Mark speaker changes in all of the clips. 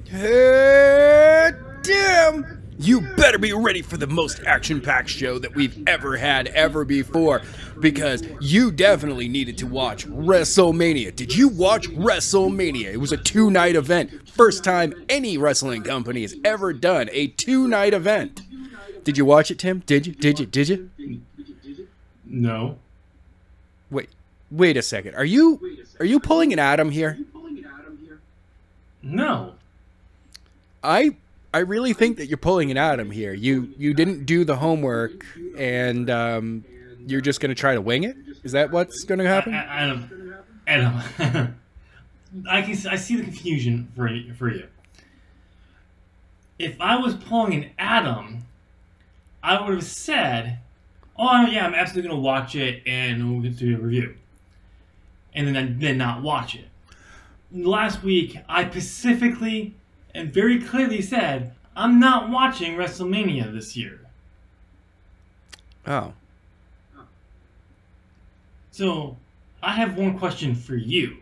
Speaker 1: Hey, Tim! You better be ready for the most action-packed show that we've ever had ever before, because you definitely needed to watch Wrestlemania. Did you watch Wrestlemania? It was a two-night event. First time any wrestling company has ever done a two-night event. Did you watch it, Tim? Did you?
Speaker 2: No.
Speaker 1: Wait a second. Are you pulling an Adam here?
Speaker 2: No.
Speaker 1: I really think that you're pulling an Adam here. You didn't do the homework, and you're just going to try to wing it? Is that what's going to happen?
Speaker 2: Adam. I see the confusion for you. If I was pulling an Adam, I would have said, "Oh yeah, I'm absolutely going to watch it, and we'll get to a review," and then not watch it. Last week, I specifically and very clearly said, I'm not watching WrestleMania this year.
Speaker 1: Oh.
Speaker 2: So, I have one question for you.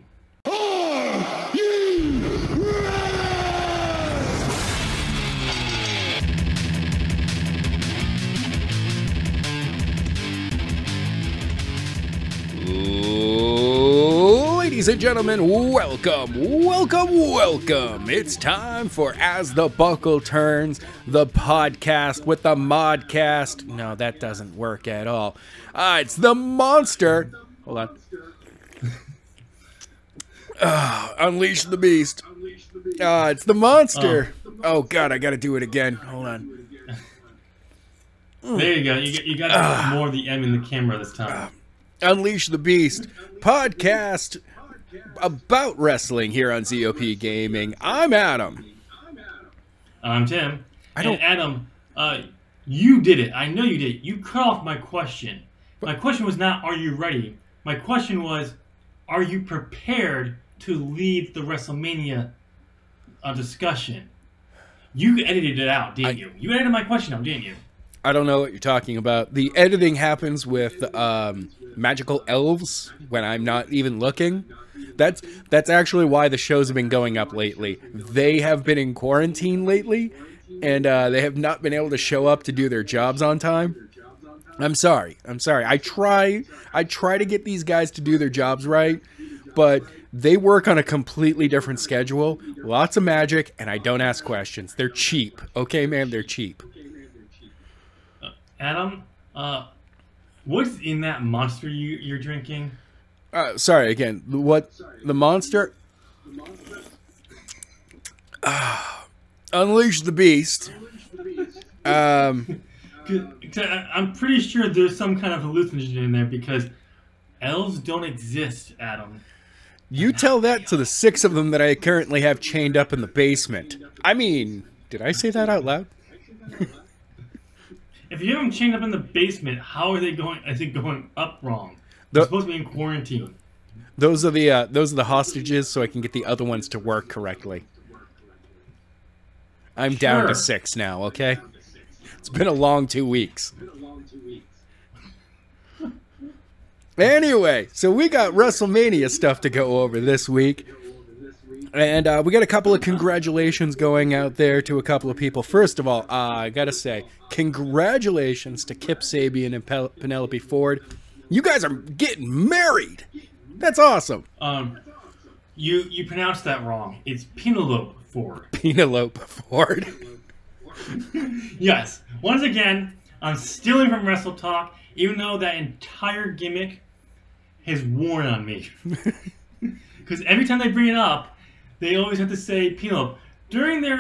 Speaker 1: Ladies and gentlemen, welcome. It's time for As the Buckle Turns, the podcast with the modcast. No, that doesn't work at all. It's the monster. Hold on. Unleash the beast. It's the monster. Oh, God, I got to do it again. Hold on.
Speaker 2: There you go. You got to put more of the M in the camera this time.
Speaker 1: Unleash the Beast podcast about wrestling here on ZOP Gaming. I'm Adam.
Speaker 2: I'm Tim. Adam, you did it. I know you did. You cut off my question. My question was not, are you ready? My question was, are you prepared to lead the WrestleMania discussion? You edited it out, didn't you? You edited my question out, didn't you?
Speaker 1: I don't know what you're talking about. The editing happens with magical elves when I'm not even looking. That's actually why the shows have been going up lately. They have been in quarantine lately, and they have not been able to show up to do their jobs on time. I'm sorry. I try to get these guys to do their jobs right, but they work on a completely different schedule. Lots of magic, and I don't ask questions. They're cheap. Okay, man, they're cheap.
Speaker 2: Adam, what's in that monster you're drinking?
Speaker 1: Sorry, again, what? The monster? Unleash the Beast.
Speaker 2: I'm pretty sure there's some kind of hallucinogen in there because elves don't exist, Adam.
Speaker 1: You tell that to the 6 of them that I currently have chained up in the basement. I mean, did I say that out loud?
Speaker 2: If you have them chained up in the basement, how are they going? I think going up wrong. They're supposed to be in quarantine.
Speaker 1: Those are the hostages, so I can get the other ones to work correctly. I'm down to 6 now. Okay, it's been a long 2 weeks. Anyway, so we got WrestleMania stuff to go over this week. And we got a couple of congratulations going out there to a couple of people. First of all, I got to say, congratulations to Kip Sabian and Penelope Ford. You guys are getting married. That's awesome.
Speaker 2: You pronounced that wrong. It's Penelope Ford.
Speaker 1: Penelope Ford.
Speaker 2: Yes. Once again, I'm stealing from Wrestle Talk, even though that entire gimmick has worn on me. Because every time they bring it up, they always have to say Penelope. During their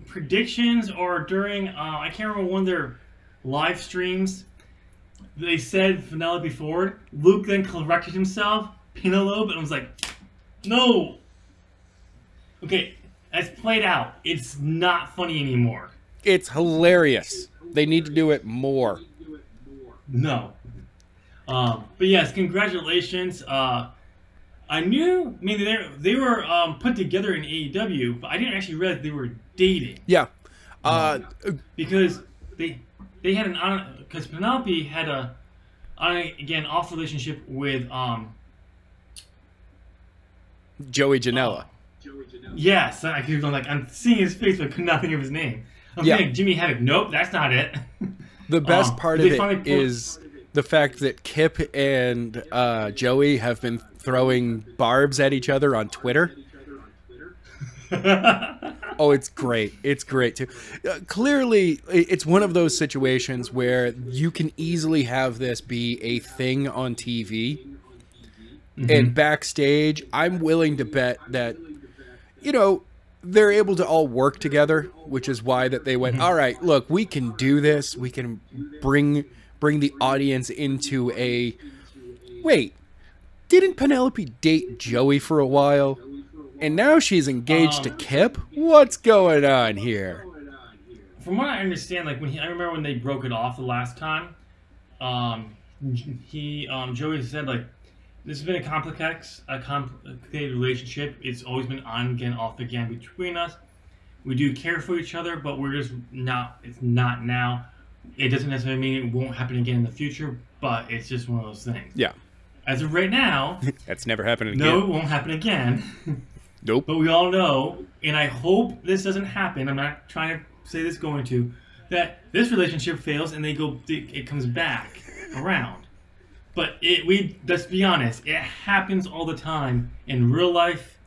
Speaker 2: predictions or during, I can't remember one of their live streams, they said Penelope Ford. Luke then corrected himself, Penelope, and I was like, no. Okay, that's played out. It's not funny anymore.
Speaker 1: It's hilarious. They need to do it more.
Speaker 2: No. But yes, congratulations. I knew, I mean, they were put together in AEW, but I didn't actually realize they were dating.
Speaker 1: Yeah.
Speaker 2: Because they had because Penelope had a off relationship with
Speaker 1: Joey Janela.
Speaker 2: Yes, I keep going like I'm seeing his face, but I could not think of his name. I'm thinking Jimmy Havoc. Nope, that's not it.
Speaker 1: The best part of it is the fact that Kip and Joey have been throwing barbs at each other on Twitter. Oh, it's great. It's great too. Clearly, it's one of those situations where you can easily have this be a thing on TV. And backstage, I'm willing to bet that, you know, they're able to all work together, which is why that they went, all right, look, we can do this. We can bring the audience into a, wait, didn't Penelope date Joey for a while? And now she's engaged to Kip? What's going on here?
Speaker 2: From what I understand, like I remember when they broke it off the last time, Joey said like, this has been a complicated relationship. It's always been on again, off again between us. We do care for each other, but we're just not. It's not now. It doesn't necessarily mean it won't happen again in the future, but it's just one of those things.
Speaker 1: Yeah.
Speaker 2: As of right now,
Speaker 1: that's never happening again.
Speaker 2: No, it won't happen again.
Speaker 1: Nope.
Speaker 2: But we all know, and I hope this doesn't happen. I'm not trying to say this going to, that this relationship fails and it comes back around. But let's be honest, it happens all the time in real life.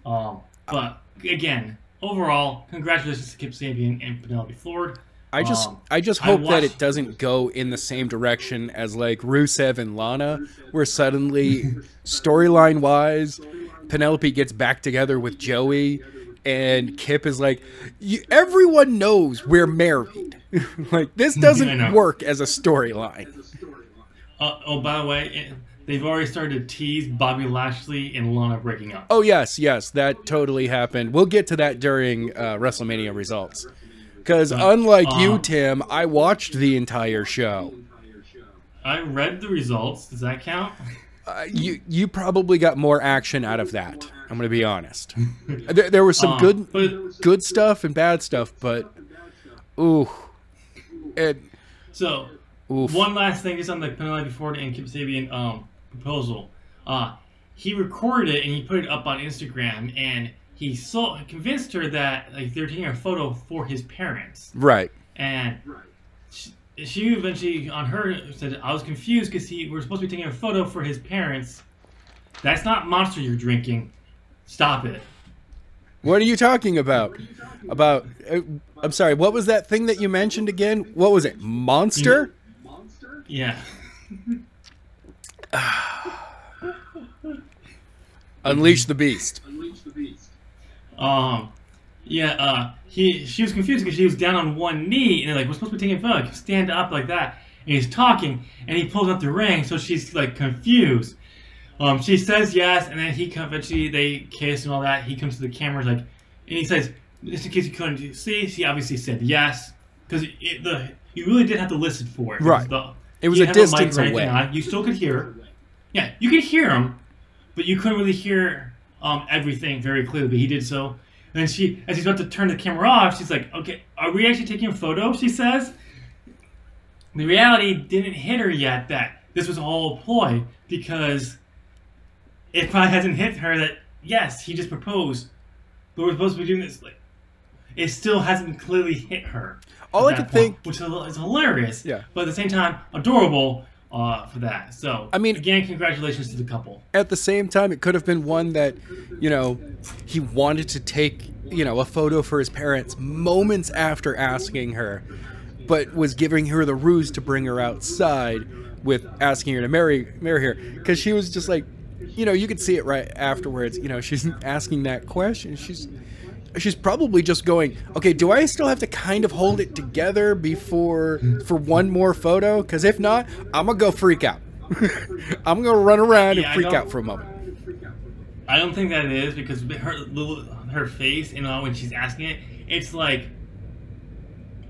Speaker 2: But again, overall, congratulations to Kip Sabian and Penelope Ford.
Speaker 1: I just hope that it doesn't go in the same direction as like Rusev and Lana, where suddenly, storyline wise, Penelope gets back together with Joey, and Kip is like, everyone knows we're married. Like, this doesn't work as a storyline.
Speaker 2: Oh, by the way, they've already started to tease Bobby Lashley and Lana breaking up.
Speaker 1: Oh, yes, that totally happened. We'll get to that during WrestleMania results. Because unlike you, Tim, I watched the entire show.
Speaker 2: I read the results. Does that count?
Speaker 1: You probably got more action out of that. I'm going to be honest. There was some good stuff and bad stuff, but ooh.
Speaker 2: One last thing just on the Penelope Ford and Kip Sabian proposal. He recorded it and he put it up on Instagram, and he convinced her that like they're taking a photo for his parents.
Speaker 1: Right.
Speaker 2: And she eventually, on her, said, I was confused because we're supposed to be taking a photo for his parents. That's not Monster you're drinking. Stop it.
Speaker 1: What are you talking about? I'm sorry, what was that thing that you mentioned again? What was it? Monster?
Speaker 2: Yeah.
Speaker 1: Unleash the beast.
Speaker 2: She was confused because she was down on one knee, and they're like, we're supposed to be taking a photo. Stand up like that. And he's talking, and he pulls up the ring, so she's like confused. She says yes, and then they kiss and all that. He comes to the camera, like, and he says, just in case you couldn't see, she obviously said yes, because you really did have to listen for it.
Speaker 1: Right. It was a distance away.
Speaker 2: You still could hear. Yeah, you could hear him, but you couldn't really hear everything very clearly. But he did so. And as he's about to turn the camera off, she's like, "Okay, are we actually taking a photo?" She says. The reality didn't hit her yet that this was a whole ploy, because it probably hasn't hit her that yes, he just proposed, but we're supposed to be doing this. Like, it still hasn't clearly hit her.
Speaker 1: All I could think,
Speaker 2: which is hilarious,
Speaker 1: yeah,
Speaker 2: but at the same time, adorable for that. So,
Speaker 1: I mean,
Speaker 2: again, congratulations to the couple.
Speaker 1: At the same time, it could have been one that, he wanted to take, a photo for his parents moments after asking her, but was giving her the ruse to bring her outside with asking her to marry her, because she was just like, you could see it right afterwards. She's asking that question. She's probably just going, okay, do I still have to kind of hold it together for one more photo? Because if not, I'm going to go freak out. I'm going to run around and freak out for a moment.
Speaker 2: I don't think that it is, because her face, when she's asking it, it's like,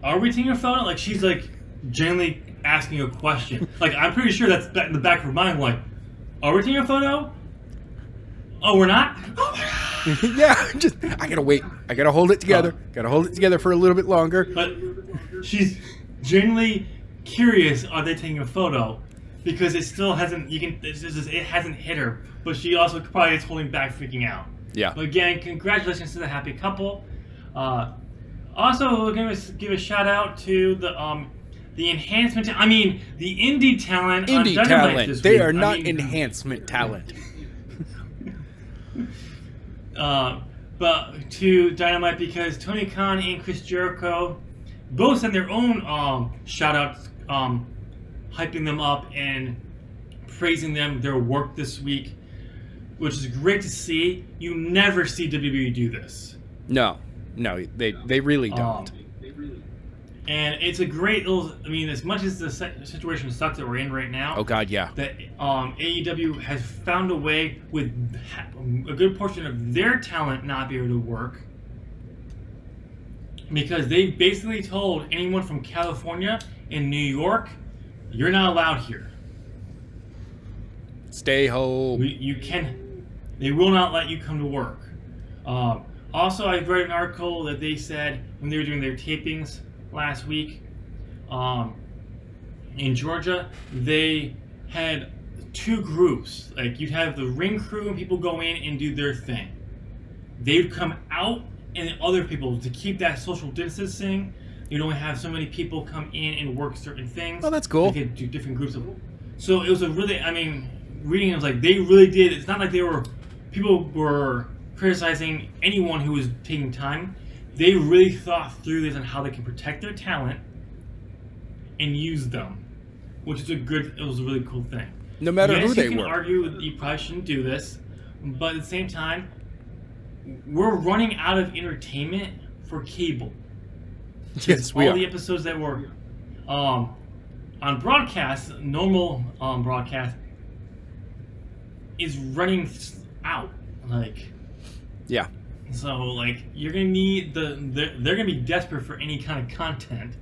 Speaker 2: are we taking a photo? Like, she's like genuinely asking a question. Like, I'm pretty sure that's in the back of her mind, like, are we taking a photo? Oh, we're not? Oh my God.
Speaker 1: Yeah, I gotta wait. I gotta hold it together. Gotta hold it together for a little bit longer.
Speaker 2: But she's genuinely curious, are they taking a photo? Because it still hasn't, it hasn't hit her. But she also probably is holding back, freaking out.
Speaker 1: Yeah.
Speaker 2: But again, congratulations to the happy couple. Also, we're going to give a shout out to the enhancement. I mean, the indie talent.
Speaker 1: Indie
Speaker 2: on Dynamite
Speaker 1: talent.
Speaker 2: This
Speaker 1: They
Speaker 2: week.
Speaker 1: are not enhancement talent.
Speaker 2: But to Dynamite, because Tony Khan and Chris Jericho both sent their own shout outs, hyping them up and praising their work this week, which is great to see. You never see WWE do this.
Speaker 1: No, they really don't.
Speaker 2: And it's a great little. I mean, as much as the situation sucks that we're in right now.
Speaker 1: Oh God, yeah.
Speaker 2: That AEW has found a way with a good portion of their talent not be able to work, because they basically told anyone from California and New York, you're not allowed here.
Speaker 1: Stay home.
Speaker 2: They will not let you come to work. Also, I read an article that they said when they were doing their tapings last week in Georgia, they had two groups. Like, you'd have the ring crew and people go in and do their thing. They'd come out and the other people, to keep that social distancing, you'd only have so many people come in and work certain things.
Speaker 1: Oh, that's cool.
Speaker 2: They could do different groups of. So it was a really, I mean, reading it was like they really did. It's not like people were criticizing anyone who was taking time. They really thought through this on how they can protect their talent and use them, which is it was a really cool thing.
Speaker 1: No matter who they
Speaker 2: you can
Speaker 1: were.
Speaker 2: argue that you probably shouldn't do this, but at the same time, we're running out of entertainment for cable.
Speaker 1: Yes, we are.
Speaker 2: All the episodes that were on broadcast, normal broadcast, is running out. Like,
Speaker 1: yeah.
Speaker 2: So, like, you're gonna need they're gonna be desperate for any kind of content.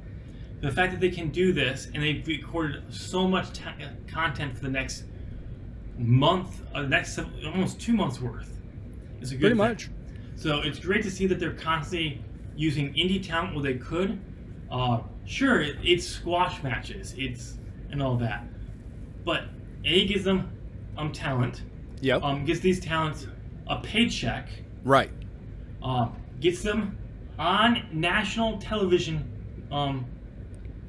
Speaker 2: The fact that they can do this and they've recorded so much content for the next month, almost 2 months worth, is a good
Speaker 1: Pretty
Speaker 2: thing.
Speaker 1: much.
Speaker 2: So it's great to see that they're constantly using indie talent where they could. Sure, it's squash matches, and all that, but it gives them talent.
Speaker 1: Yep.
Speaker 2: Gives these talents a paycheck.
Speaker 1: Right.
Speaker 2: Gets them on national television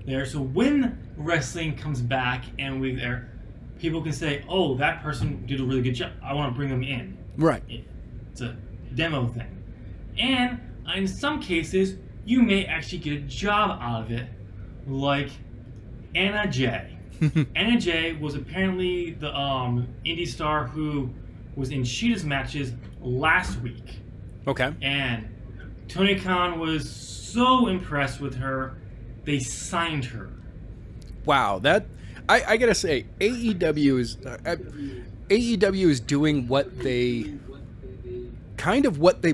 Speaker 2: there. So when wrestling comes back and people can say, oh, that person did a really good job. I want to bring them in.
Speaker 1: Right.
Speaker 2: It's a demo thing. And in some cases, you may actually get a job out of it, like Anna Jay. Anna Jay was apparently the indie star who was in Sheeta's matches last week.
Speaker 1: Okay.
Speaker 2: And Tony Khan was so impressed with her, they signed her.
Speaker 1: Wow, that I gotta say, AEW is doing what they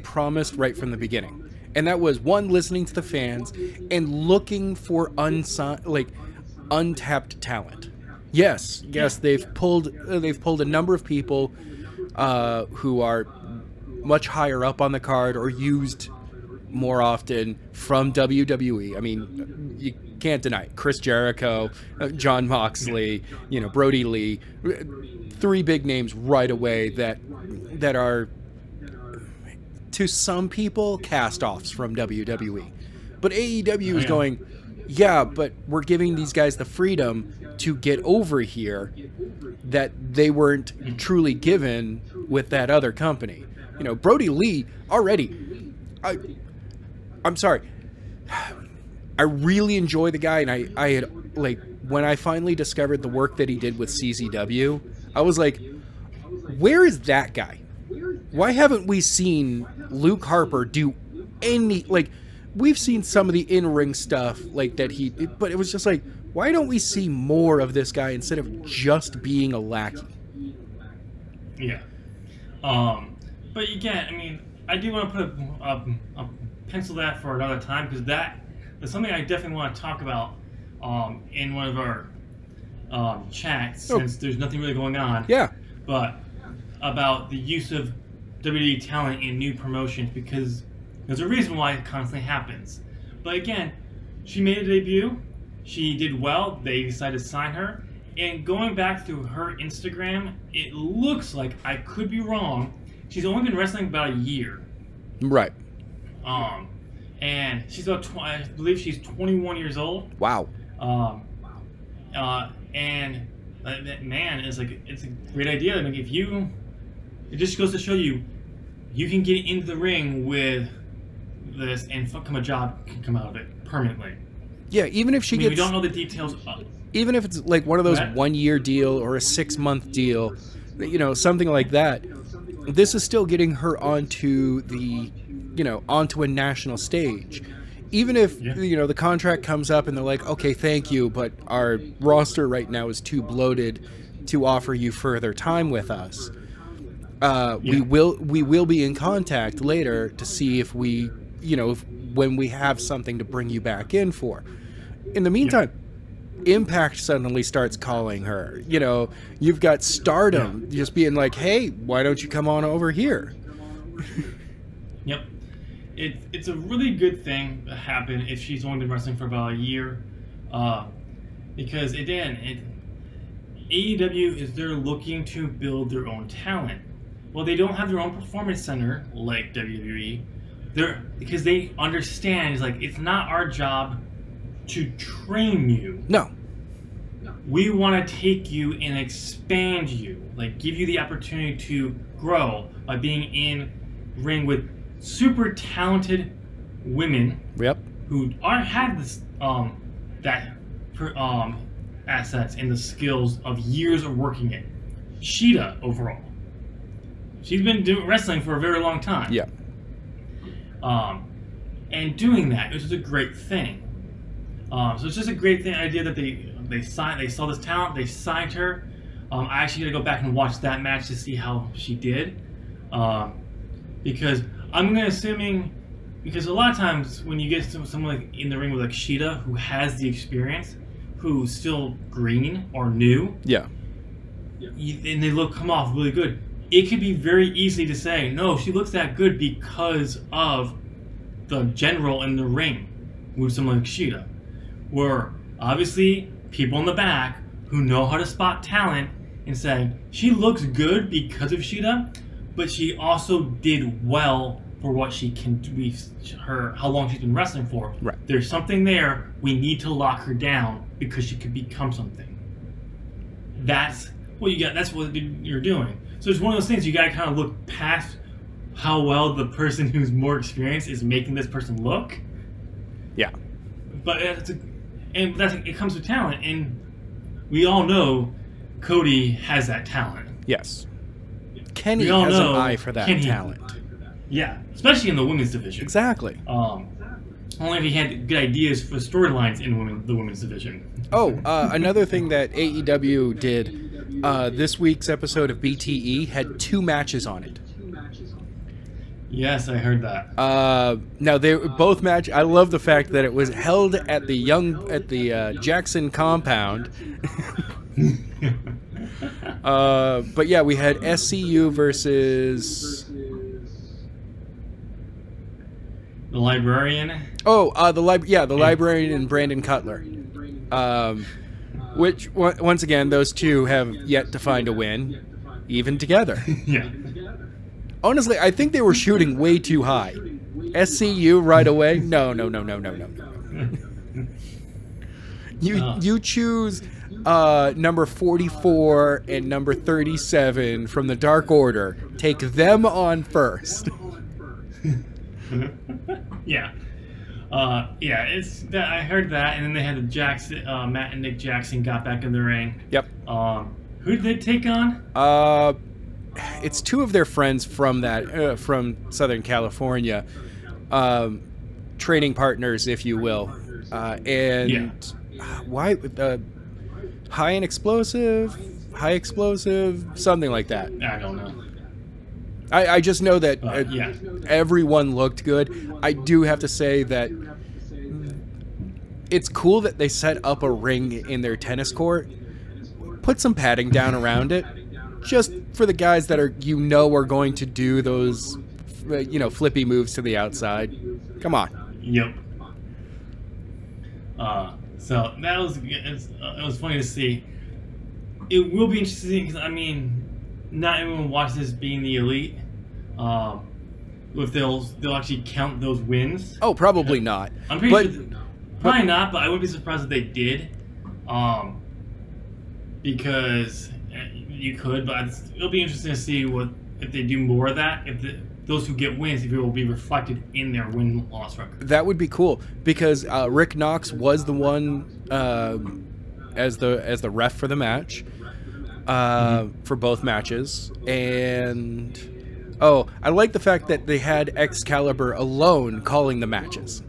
Speaker 1: promised right from the beginning, and that was one, listening to the fans and looking for untapped talent. Yes, they've pulled a number of people who are much higher up on the card or used more often from WWE. I mean, you can't deny it. Chris Jericho, John Moxley, Brody Lee, 3 big names right away that are, to some people, cast-offs from WWE. But AEW is going, yeah, but we're giving these guys the freedom to get over here that they weren't truly given with that other company. Brody Lee already, I'm sorry, I really enjoy the guy, and I had, when I finally discovered the work that he did with CZW, I was like, where is that guy? Why haven't we seen Luke Harper do any, we've seen some of the in-ring stuff that but it was just like, why don't we see more of this guy instead of just being a lackey?
Speaker 2: Yeah. But again, I mean, I do want to put a pencil that for another time, because that is something I definitely want to talk about in one of our chats, since there's nothing really going on.
Speaker 1: Yeah.
Speaker 2: But about the use of WWE talent in new promotions, because there's a reason why it constantly happens. But again, she made a debut. She did well. They decided to sign her. And going back through her Instagram, it looks like, I could be wrong, she's only been wrestling about a year.
Speaker 1: Right.
Speaker 2: And she's about I believe she's 21 years old.
Speaker 1: Wow.
Speaker 2: And that man is like, it's a great idea. I mean, it just goes to show you, you can get into the ring with this and a job can come out of it permanently.
Speaker 1: Yeah, even if she gets...
Speaker 2: We don't know the details of...
Speaker 1: Even if it's like one of those 1-year deal or a 6-month deal, you know, something like that, this is still getting her onto the, you know, onto a national stage. Even if, you know, the contract comes up and they're like, okay, thank you, but our roster right now is too bloated to offer you further time with us. We will be in contact later to see if we, you know, when we have something to bring you back in for. In the meantime, Impact suddenly starts calling her. You know, you've got Stardom just being like, hey, why don't you come on over here?
Speaker 2: Yep. It's a really good thing to happen if she's only been wrestling for about a year. Because, again, AEW is they're looking to build their own talent. Well, they don't have their own performance center like WWE. Because they understand it's not our job to train you.
Speaker 1: No.
Speaker 2: We want to take you and expand you, give you the opportunity to grow by being in ring with super talented women.
Speaker 1: Yep.
Speaker 2: Who had this assets and the skills of years of working it. Sheeta overall. She's been doing wrestling for a very long time.
Speaker 1: Yeah.
Speaker 2: And doing that, which is a great thing. So it's just a great idea that they saw this talent, they signed her. I actually got to go back and watch that match to see how she did. Because I'm assuming, because a lot of times when you get someone in the ring with Sheeta who has the experience, who's still green or new, and they come off really good, it could be very easy to say, no, she looks that good because of the general in the ring with someone like Sheeta. Where obviously people in the back who know how to spot talent and say, she looks good because of Sheeta, but she also did well for what she can be, how long she's been wrestling for.
Speaker 1: Right.
Speaker 2: There's something there. We need to lock her down because she could become something. That's what you got. That's what you're doing. So it's one of those things you got to kind of look past how well the person who's more experienced is making this person look.
Speaker 1: Yeah.
Speaker 2: But it comes with talent, and we all know Cody has that talent.
Speaker 1: Yes. Kenny has an eye for that talent.
Speaker 2: Yeah, especially in the women's division.
Speaker 1: Exactly.
Speaker 2: Only if he had good ideas for storylines in the women's division.
Speaker 1: Oh, another thing that AEW did, this week's episode of BTE had 2 matches on it.
Speaker 2: Yes, I heard that.
Speaker 1: Now they both match. I love the fact that it was held at the Jackson compound. But yeah, we had SCU versus
Speaker 2: the Librarian.
Speaker 1: Oh, the Librarian and Brandon Cutler. Which once again, those two have yet to find a win, even together.
Speaker 2: Yeah.
Speaker 1: Honestly, I think they were shooting way too high. SCU right away? No. You choose number 44 and number 37 from the Dark Order. Take them on first.
Speaker 2: Yeah. It's that I heard that, and then they had the Jackson, Matt and Nick Jackson got back in the ring.
Speaker 1: Yep.
Speaker 2: Who did they take on?
Speaker 1: It's 2 of their friends from from Southern California, training partners, if you will, why high explosive, something like that.
Speaker 2: I don't know.
Speaker 1: I just know that everyone looked good. I do have to say that it's cool that they set up a ring in their tennis court, put some padding down around it, just for the guys that are going to do those flippy moves to the outside. Come on.
Speaker 2: Yep. So that was it was funny to see. It will be interesting because not everyone watches this being the Elite, If they'll actually count those wins.
Speaker 1: Oh, probably not.
Speaker 2: I'm pretty sure, probably not, but I wouldn't be surprised if they did. Because you could, but it'll be interesting to see if they do more of that. If those who get wins, if it will be reflected in their win-loss record.
Speaker 1: That would be cool because Rick Knox was the one as the ref for the match for both matches, and I like the fact that they had Excalibur alone calling the matches.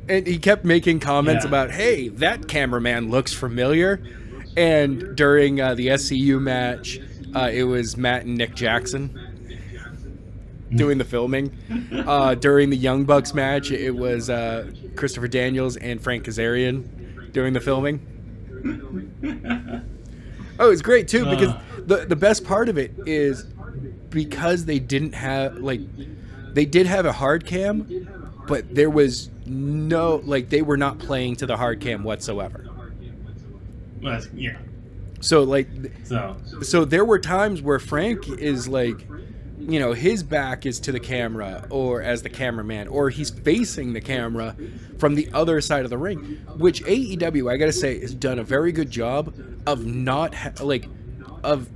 Speaker 1: And he kept making comments about, hey, that cameraman looks familiar. And during the SCU match, it was Matt and Nick Jackson doing the filming. During the Young Bucks match, it was Christopher Daniels and Frank Kazarian doing the filming. Oh, it's great too because the best part of it is because they didn't have they did have a hard cam, but there was no they were not playing to the hard cam whatsoever.
Speaker 2: Well, yeah.
Speaker 1: So there were times where Frank is his back is to the camera or as the cameraman, or he's facing the camera from the other side of the ring, which AEW, I gotta say, has done a very good job of not of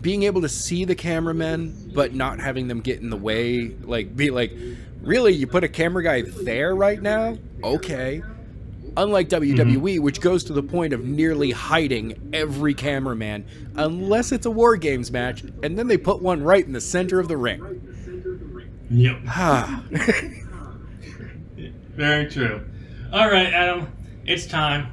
Speaker 1: being able to see the cameramen but not having them get in the way. Really, you put a camera guy there right now? Okay. Unlike WWE, which goes to the point of nearly hiding every cameraman, unless it's a War Games match, and then they put one right in the center of the ring.
Speaker 2: Yep. Very true. All right, Adam, it's time.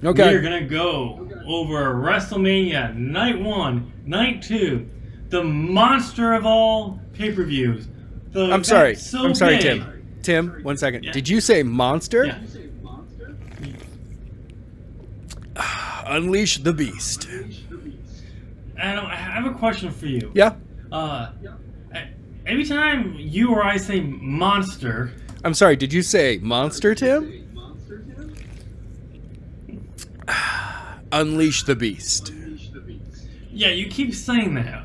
Speaker 1: Okay.
Speaker 2: We're going to go over WrestleMania Night 1, Night 2, the monster of all pay-per-views.
Speaker 1: I'm sorry, Tim. Tim, 1 second. Yeah. Did you say monster?
Speaker 2: Yeah.
Speaker 1: Unleash the beast.
Speaker 2: Adam, I have a question for you.
Speaker 1: Yeah.
Speaker 2: Every time you or I say monster...
Speaker 1: I'm sorry, did you say monster, Tim? Unleash the beast.
Speaker 2: Yeah, you keep saying that.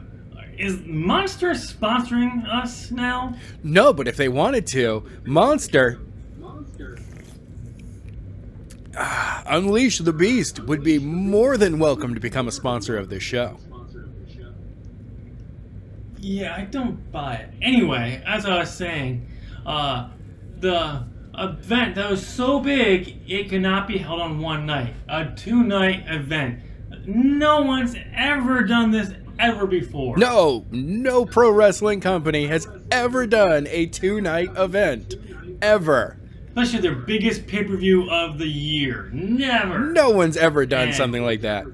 Speaker 2: Is Monster sponsoring us now?
Speaker 1: No, but if they wanted to, Monster... Unleash the Beast would be more than welcome to become a sponsor of this show.
Speaker 2: Yeah, I don't buy it. Anyway, as I was saying, the event that was so big, it could not be held on one night. A 2-night event. No one's ever done this ever before.
Speaker 1: No pro wrestling company has ever done a 2-night event. Ever.
Speaker 2: Especially their biggest pay-per-view of the year. Never.
Speaker 1: No one's ever done something like that.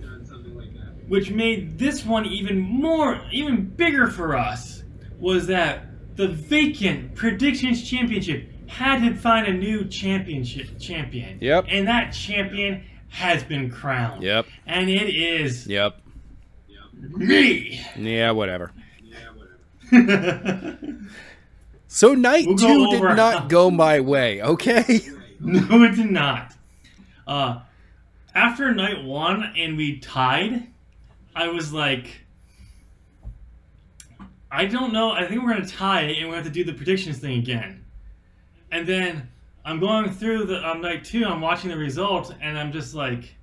Speaker 2: Which made this one even bigger for us, was that the vacant Predictions Championship had to find a new champion.
Speaker 1: Yep.
Speaker 2: And that champion has been crowned.
Speaker 1: Yep.
Speaker 2: And it is...
Speaker 1: Yep.
Speaker 2: Me.
Speaker 1: Yeah, whatever. So night 2 did not go my way, okay?
Speaker 2: No, it did not. After night 1 and we tied, I was like, I don't know. I think we're going to tie and we have to do the predictions thing again. And then I'm going through the night 2, I'm watching the results, and I'm just like,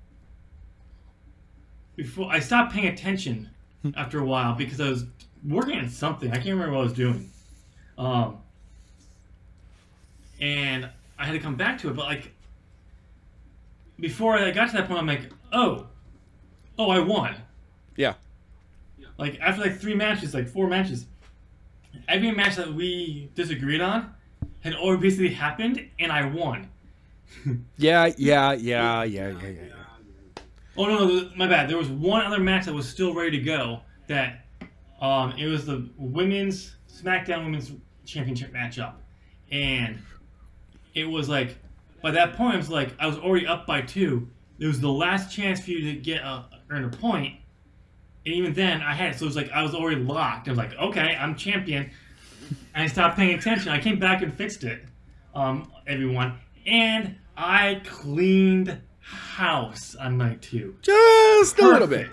Speaker 2: before I stopped paying attention after a while because I was working on something. I can't remember what I was doing. And I had to come back to it, but before I got to that point, I'm like, oh, I won.
Speaker 1: Yeah.
Speaker 2: After 3 matches, 4 matches, every match that we disagreed on had already basically happened, and I won.
Speaker 1: Yeah.
Speaker 2: Oh no, my bad. There was one other match that was still ready to go. That it was the SmackDown Women's Championship matchup, and it was by that point, I was already up by 2. It was the last chance for you to earn a point, and even then, I had it. So it was I was already locked. I was like, okay, I'm champion, and I stopped paying attention. I came back and fixed it, everyone, and I cleaned house on night 2.
Speaker 1: Just a little bit.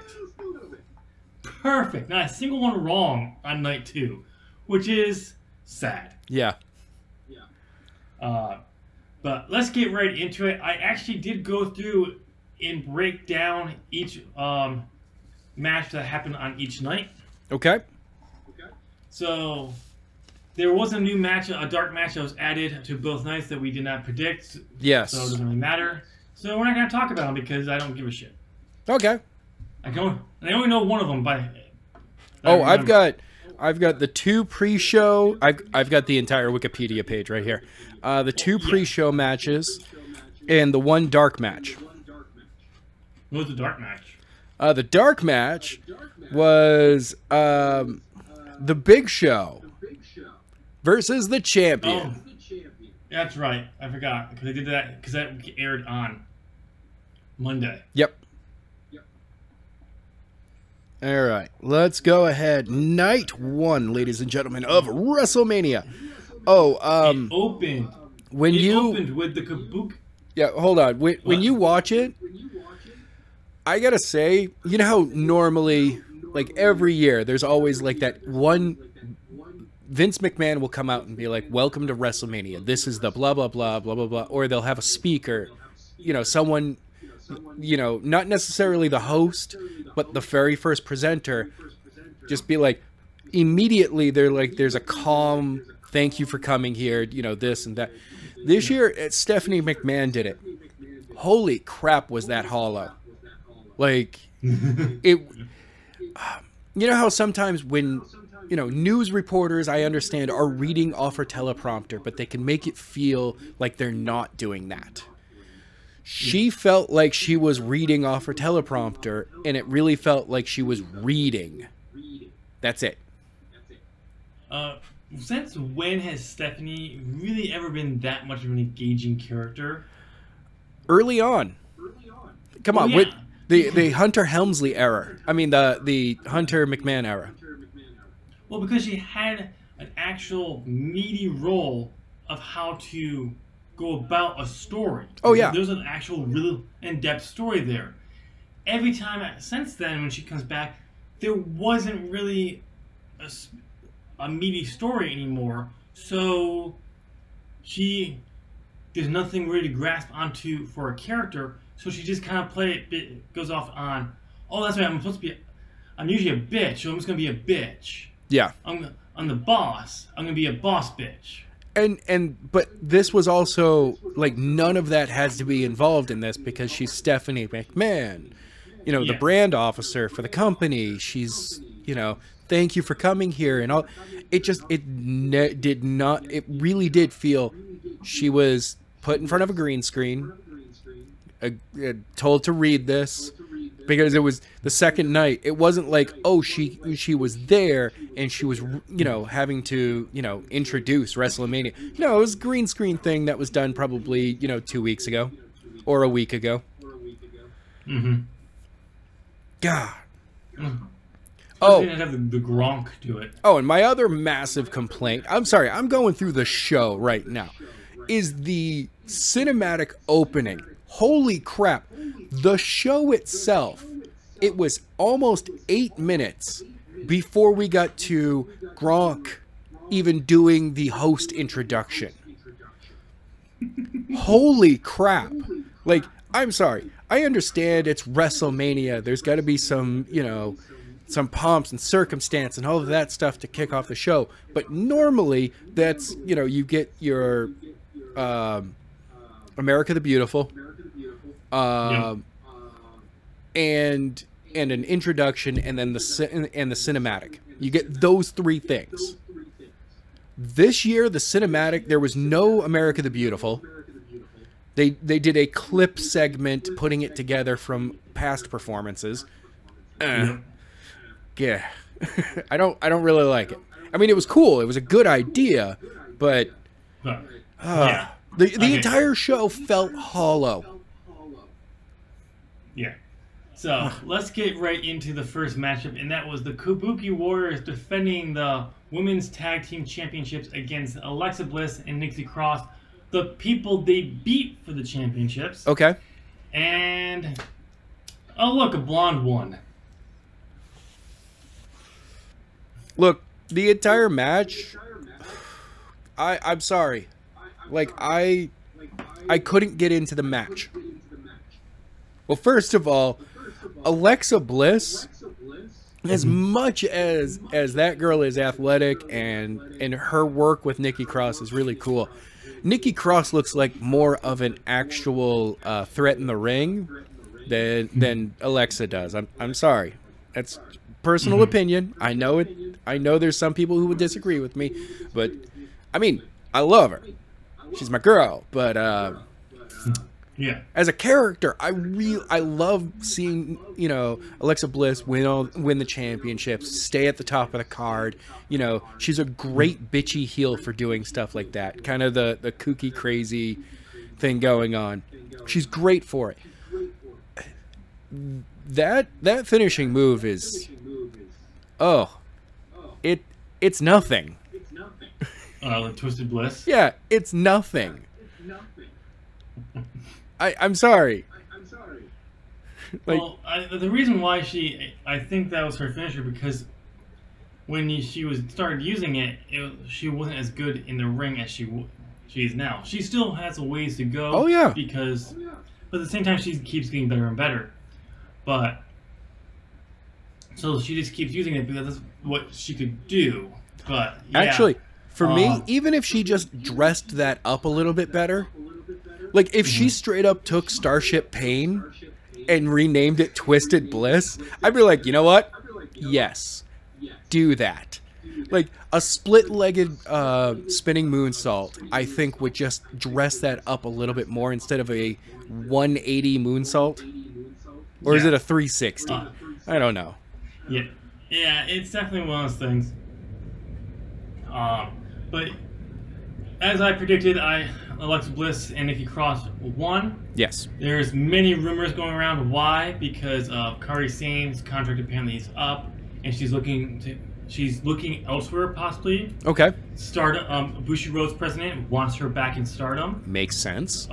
Speaker 2: perfect. Not a single one wrong on night 2, which is sad.
Speaker 1: Yeah.
Speaker 2: But let's get right into it. I actually did go through and break down each match that happened on each night.
Speaker 1: Okay.
Speaker 2: So there was a new match, a dark match that was added to both nights that we did not predict.
Speaker 1: Yes.
Speaker 2: So it doesn't really matter. So we're not going to talk about them because I don't give a shit.
Speaker 1: Okay.
Speaker 2: I only know one of them by.
Speaker 1: Oh, I've got the 2 pre-show. I've got the entire Wikipedia page right here. The 2 pre-show matches, and the 1 dark match.
Speaker 2: What was the dark match?
Speaker 1: The dark match was the Big Show versus the Champion.
Speaker 2: Oh, that's right. I forgot because I did that because that aired on Monday.
Speaker 1: Yep. All right, let's go ahead. Night 1, ladies and gentlemen, of WrestleMania. Oh,
Speaker 2: it opened. It opened with the Kabuki.
Speaker 1: Yeah, hold on. When you watch it, I gotta say, you know how normally, like every year, there's always like that one. Vince McMahon will come out and be like, "Welcome to WrestleMania. This is the blah blah blah blah blah blah," or they'll have a speaker, someone. Not necessarily the host, but the very first presenter, just be like, immediately they're like, there's a calm, thank you for coming here, this and that. This year, Stephanie McMahon did it. Holy crap, was that hollow. Like, it, you know how sometimes when, news reporters, I understand, are reading off her teleprompter, but they can make it feel like they're not doing that. She felt like she was reading off her teleprompter, and it really felt like she was reading. That's it.
Speaker 2: Since when has Stephanie really ever been that much of an engaging character?
Speaker 1: Early on. Come on, with the Hunter Helmsley era. I mean, the Hunter McMahon era.
Speaker 2: Well, because she had an actual meaty role of how to go about a story.
Speaker 1: Oh, yeah.
Speaker 2: There's an actual real in-depth story there. Every time since then, when she comes back, there wasn't really a meaty story anymore. So there's nothing really to grasp onto for a character. So she just kind of goes off on, oh, that's right, I'm usually a bitch, so I'm just going to be a bitch.
Speaker 1: Yeah.
Speaker 2: I'm the boss. I'm going to be a boss bitch.
Speaker 1: But this was also like, none of that has to be involved in this because she's Stephanie McMahon, the brand officer for the company. She's, thank you for coming here and all. It really did feel she was put in front of a green screen, told to read this. Because it was the second night. It wasn't like, oh, she was there and she was, having to, introduce WrestleMania. No, it was a green screen thing that was done probably, 2 weeks ago or a week ago.
Speaker 2: Mm-hmm.
Speaker 1: God.
Speaker 2: Oh, didn't have the Gronk do it.
Speaker 1: Oh, and my other massive complaint, I'm sorry, I'm going through the show right now, is the cinematic opening. Holy crap. The show itself, it was almost 8 minutes before we got to Gronk even doing the host introduction. Holy crap. Like, I'm sorry. I understand it's WrestleMania. There's got to be some, some pomps and circumstance and all of that stuff to kick off the show. But normally, that's, you get your America the Beautiful. And an introduction, and then the cinematic. You get those 3 things. This year, the cinematic, there was no America the Beautiful. They did a clip segment, putting it together from past performances. Yeah, I don't really like it. I mean, it was cool. It was a good idea, but the entire show felt hollow.
Speaker 2: Yeah. So let's get right into the first matchup, and that was the Kabuki Warriors defending the Women's Tag Team Championships against Alexa Bliss and Nikki Cross, the people they beat for the championships.
Speaker 1: Okay.
Speaker 2: And, oh look, a blonde one.
Speaker 1: Look, the entire match, I'm sorry. Like, I couldn't get into the match. Well, first of all, Alexa Bliss, as much as that girl is athletic and her work with Nikki Cross is really cool, Nikki Cross looks like more of an actual threat in the ring than Alexa does. I'm sorry. That's personal opinion. I know it. I know there's some people who would disagree with me, but I mean, I love her. She's my girl, but
Speaker 2: yeah,
Speaker 1: as a character, I love seeing, you know, Alexa Bliss win the championships, stay at the top of the card. You know, she's a great bitchy heel for doing stuff like that. Kind of the kooky, crazy thing going on. She's great for it. That finishing move is, it's nothing.
Speaker 2: Twisted Bliss.
Speaker 1: Yeah, it's nothing. I'm sorry. Like,
Speaker 2: well, the reason why I think that was her finisher, because when she started using it, she wasn't as good in the ring as she is now. She still has a ways to go.
Speaker 1: Oh yeah.
Speaker 2: But at the same time, she keeps getting better and better. But so she just keeps using it because that's what she could do. But yeah,
Speaker 1: actually, for me, even if she just dressed that up a little bit better. Like, if she straight up took Starship Pain and renamed it Twisted Bliss, I'd be like, you know what? Yes. Do that. Like, a split-legged spinning moonsault, I think, would just dress that up a little bit more instead of a 180 moonsault. Or is it a 360? I don't know.
Speaker 2: Yeah. Yeah, it's definitely one of those things. But as I predicted, Alexa Bliss and Nikki Cross won.
Speaker 1: Yes.
Speaker 2: There's many rumors going around. Why? Because Kairi Sane's contract apparently is up, and she's looking elsewhere possibly.
Speaker 1: Okay.
Speaker 2: Bushiroad's president wants her back in Stardom.
Speaker 1: Makes sense.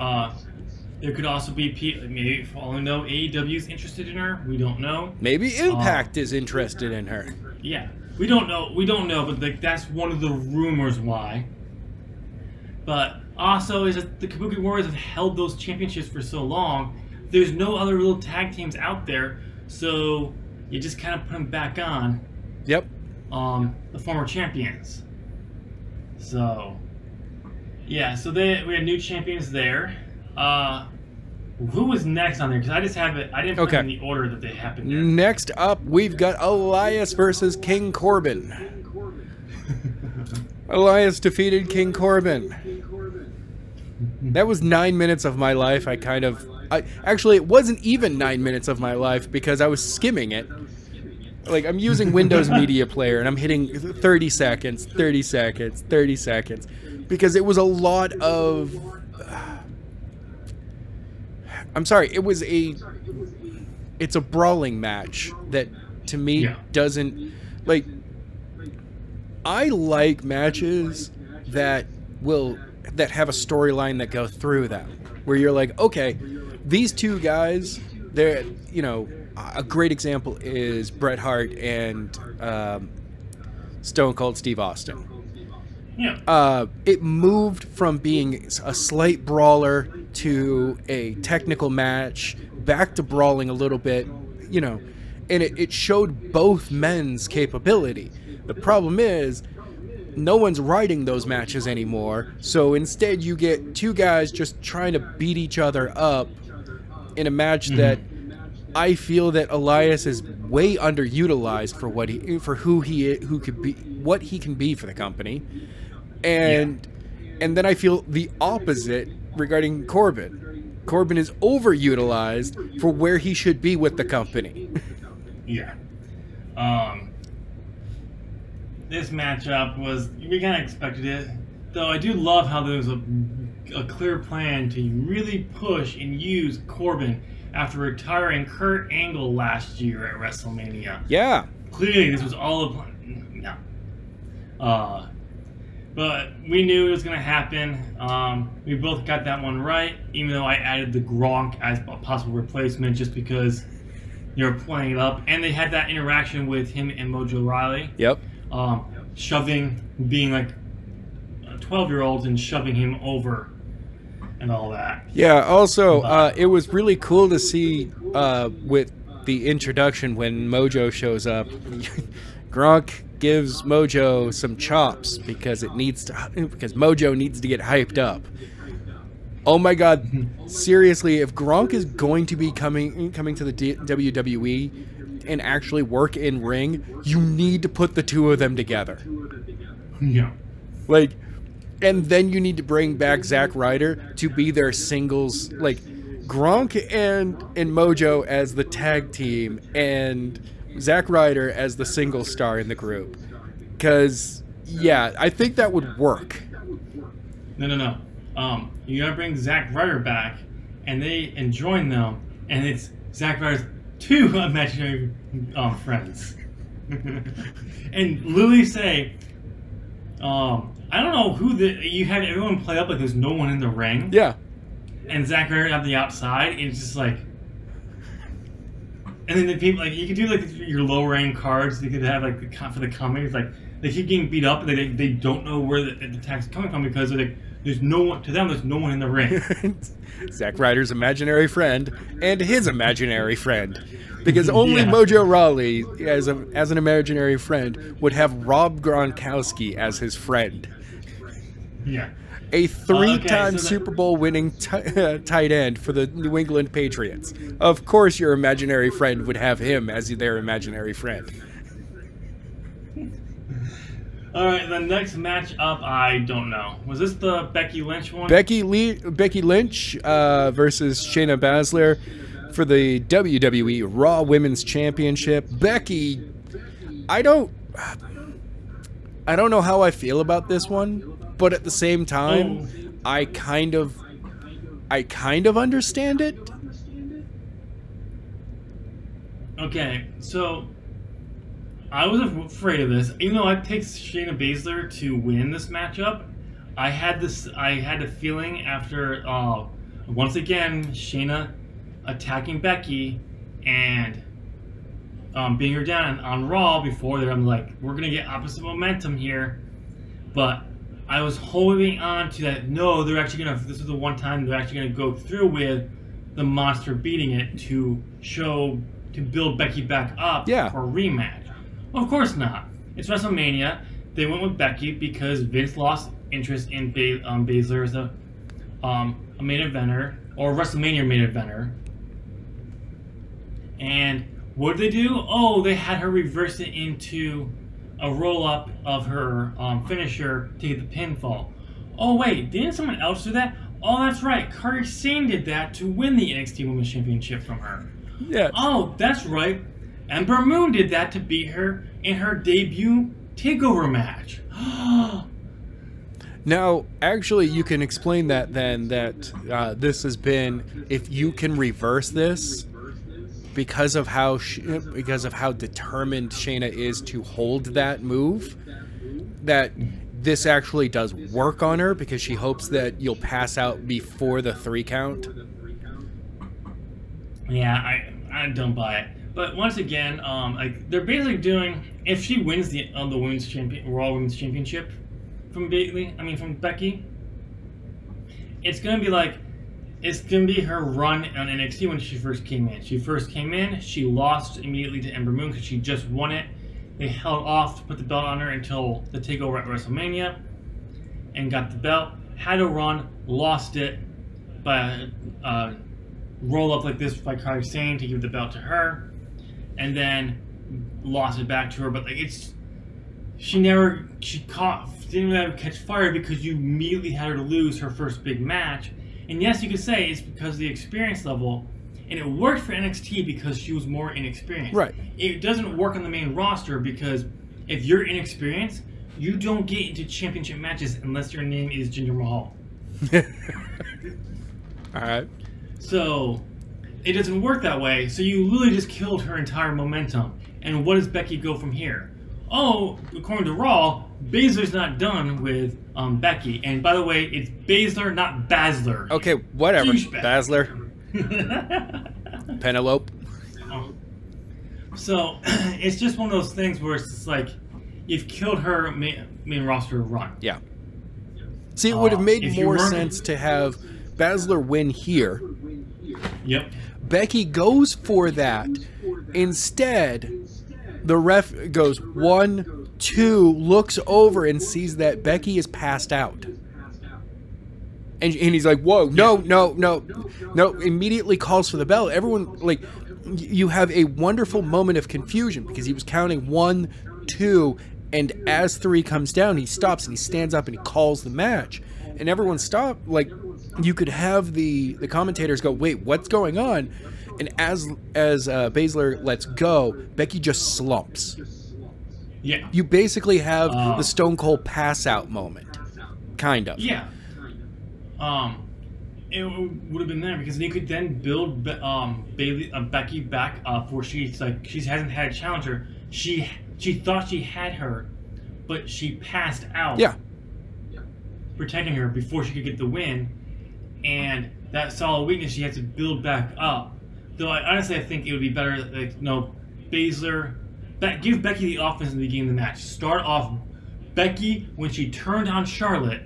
Speaker 2: There could also be maybe, for all we know, AEW's interested in her. We don't know.
Speaker 1: Maybe Impact is interested in her.
Speaker 2: Yeah, we don't know. We don't know, but that's one of the rumors why. But also is that the Kabuki Warriors have held those championships for so long. There's no other little tag teams out there, so you just kind of put them back on.
Speaker 1: Yep.
Speaker 2: The former champions. So, yeah. So we had new champions there. Who was next on there? Because I just have it. I didn't put it in the order that they happened there.
Speaker 1: Next up, we've got Elias versus King Corbin. Elias defeated King Corbin. That was 9 minutes of my life. Actually, it wasn't even 9 minutes of my life because I was skimming it. Like, I'm using Windows Media Player and I'm hitting 30 seconds, 30 seconds, 30 seconds. Because it was a lot of... I'm sorry, it's a brawling match that, to me, doesn't... Like, I like matches that have a storyline that go through them, where you're like, okay, these two guys, they're, you know, a great example is Bret Hart and Stone Cold Steve Austin.
Speaker 2: Yeah.
Speaker 1: It moved from being a slight brawler to a technical match, back to brawling a little bit, you know, and it showed both men's capability. The problem is, no one's writing those matches anymore, so instead you get two guys just trying to beat each other up in a match that I feel that Elias is way underutilized for what he can be for the company, and then I feel the opposite regarding Corbin. Corbin is overutilized for where he should be with the company.
Speaker 2: Yeah. This matchup we kind of expected it, though I do love how there was a clear plan to really push and use Corbin after retiring Kurt Angle last year at WrestleMania.
Speaker 1: Yeah.
Speaker 2: Clearly this was all a plan. No. But we knew it was going to happen. We both got that one right, even though I added the Gronk as a possible replacement just because they were playing it up. And they had that interaction with him and Mojo Rawley.
Speaker 1: Yep.
Speaker 2: being like 12-year-olds and shoving him over and all that.
Speaker 1: Yeah, also, it was really cool to see with the introduction when Mojo shows up. Gronk gives Mojo some chops because Mojo needs to get hyped up. Oh my God, seriously, if Gronk is going to be coming to the WWE and actually work in ring, you need to put the two of them together.
Speaker 2: Yeah.
Speaker 1: Like, and then you need to bring back Zack Ryder to be their singles, like Gronk and Mojo as the tag team and Zack Ryder as the single star in the group. Because, yeah, I think that would work.
Speaker 2: No. You gotta bring Zack Ryder back and join them, and it's Zack Ryder's two imaginary friends. And literally say, I don't know who you had everyone play up like there's no one in the ring.
Speaker 1: Yeah.
Speaker 2: And Zack Ryder on the outside, and it's just like, and then the people, like, you could do like your low rank cards. You could have like for the commentators, like they keep getting beat up, and they don't know where the attack's coming from because like there's no one to them. There's no one in the ring.
Speaker 1: Zack Ryder's imaginary friend and his imaginary friend, because only Mojo Rawley, as an imaginary friend, would have Rob Gronkowski as his friend.
Speaker 2: Yeah.
Speaker 1: A three-time Super Bowl winning tight end for the New England Patriots. Of course your imaginary friend would have him as their imaginary friend.
Speaker 2: Alright, the next match up, I don't know. Was this the Becky Lynch one?
Speaker 1: Becky Lynch versus Shayna Baszler for the WWE Raw Women's Championship. Becky, I don't know how I feel about this one. But at the same time, I kind of understand it. Okay,
Speaker 2: so I was afraid of this. Even though I picked Shayna Baszler to win this matchup, I had a feeling after once again Shayna attacking Becky and beating her down on Raw before that. I'm like, we're gonna get opposite momentum here, but I was holding on to that. No, they're actually gonna. This is the one time they're actually gonna go through with the monster beating it to build Becky back up for a rematch. Well, of course not. It's WrestleMania. They went with Becky because Vince lost interest in Baszler as a main eventer or WrestleMania main eventer. And what did they do? Oh, they had her reverse it into a roll-up of her finisher to get the pinfall. Oh wait, didn't someone else do that? Oh, that's right. Kairi Sane did that to win the NXT Women's Championship from her.
Speaker 1: Yeah.
Speaker 2: Oh, that's right. Ember Moon did that to beat her in her debut takeover match.
Speaker 1: Now, actually, you can explain that then, that this has been, if you can reverse this, because of how determined Shayna is to hold that move, that this actually does work on her because she hopes that you'll pass out before the 3 count.
Speaker 2: Yeah, I don't buy it. But once again, like they're basically doing, if she wins the women's Raw Women's Championship from Becky, it's gonna be like. It's going to be her run on NXT when she first came in. She lost immediately to Ember Moon because she just won it. They held off to put the belt on her until the takeover at WrestleMania and got the belt. Had a run, lost it by roll up like this by Kairi Sane to give the belt to her, and then lost it back to her. But like she didn't really catch fire because you immediately had her to lose her first big match. And yes, you could say it's because of the experience level, and it worked for NXT because she was more inexperienced.
Speaker 1: Right.
Speaker 2: It doesn't work on the main roster because if you're inexperienced, you don't get into championship matches unless your name is Jinder Mahal.
Speaker 1: Alright.
Speaker 2: So, it doesn't work that way, so you literally just killed her entire momentum. And what does Becky go from here? Oh, according to Raw, Baszler's not done with Becky. And by the way, it's Baszler, not Baszler.
Speaker 1: Okay, whatever. Baszler. Penelope.
Speaker 2: So, it's just one of those things where it's just like, you've killed her main roster run.
Speaker 1: Yeah. See, it would have made
Speaker 2: if you
Speaker 1: more
Speaker 2: weren't-
Speaker 1: sense to have Baszler win here.
Speaker 2: Yep.
Speaker 1: Becky goes for that. Instead, the ref goes 1, 2, looks over and sees that Becky is passed out. And he's like, whoa, no, immediately calls for the bell. Everyone, like, you have a wonderful moment of confusion because he was counting 1, 2, and as 3 comes down, he stops and he stands up and he calls the match. And everyone stopped. Like, you could have the commentators go, wait, what's going on? And as Baszler lets go, Becky just slumps.
Speaker 2: Yeah.
Speaker 1: You basically have the Stone Cold pass out moment, kind of.
Speaker 2: Yeah. It would have been there because you could then build Becky back up where she hasn't had a challenger. She thought she had her, but she passed out.
Speaker 1: Yeah.
Speaker 2: Protecting her before she could get the win, and that saw a weakness she had to build back up. Though I think it would be better, like, no, Baszler, give Becky the offense in the beginning of the match. Start off Becky when she turned on Charlotte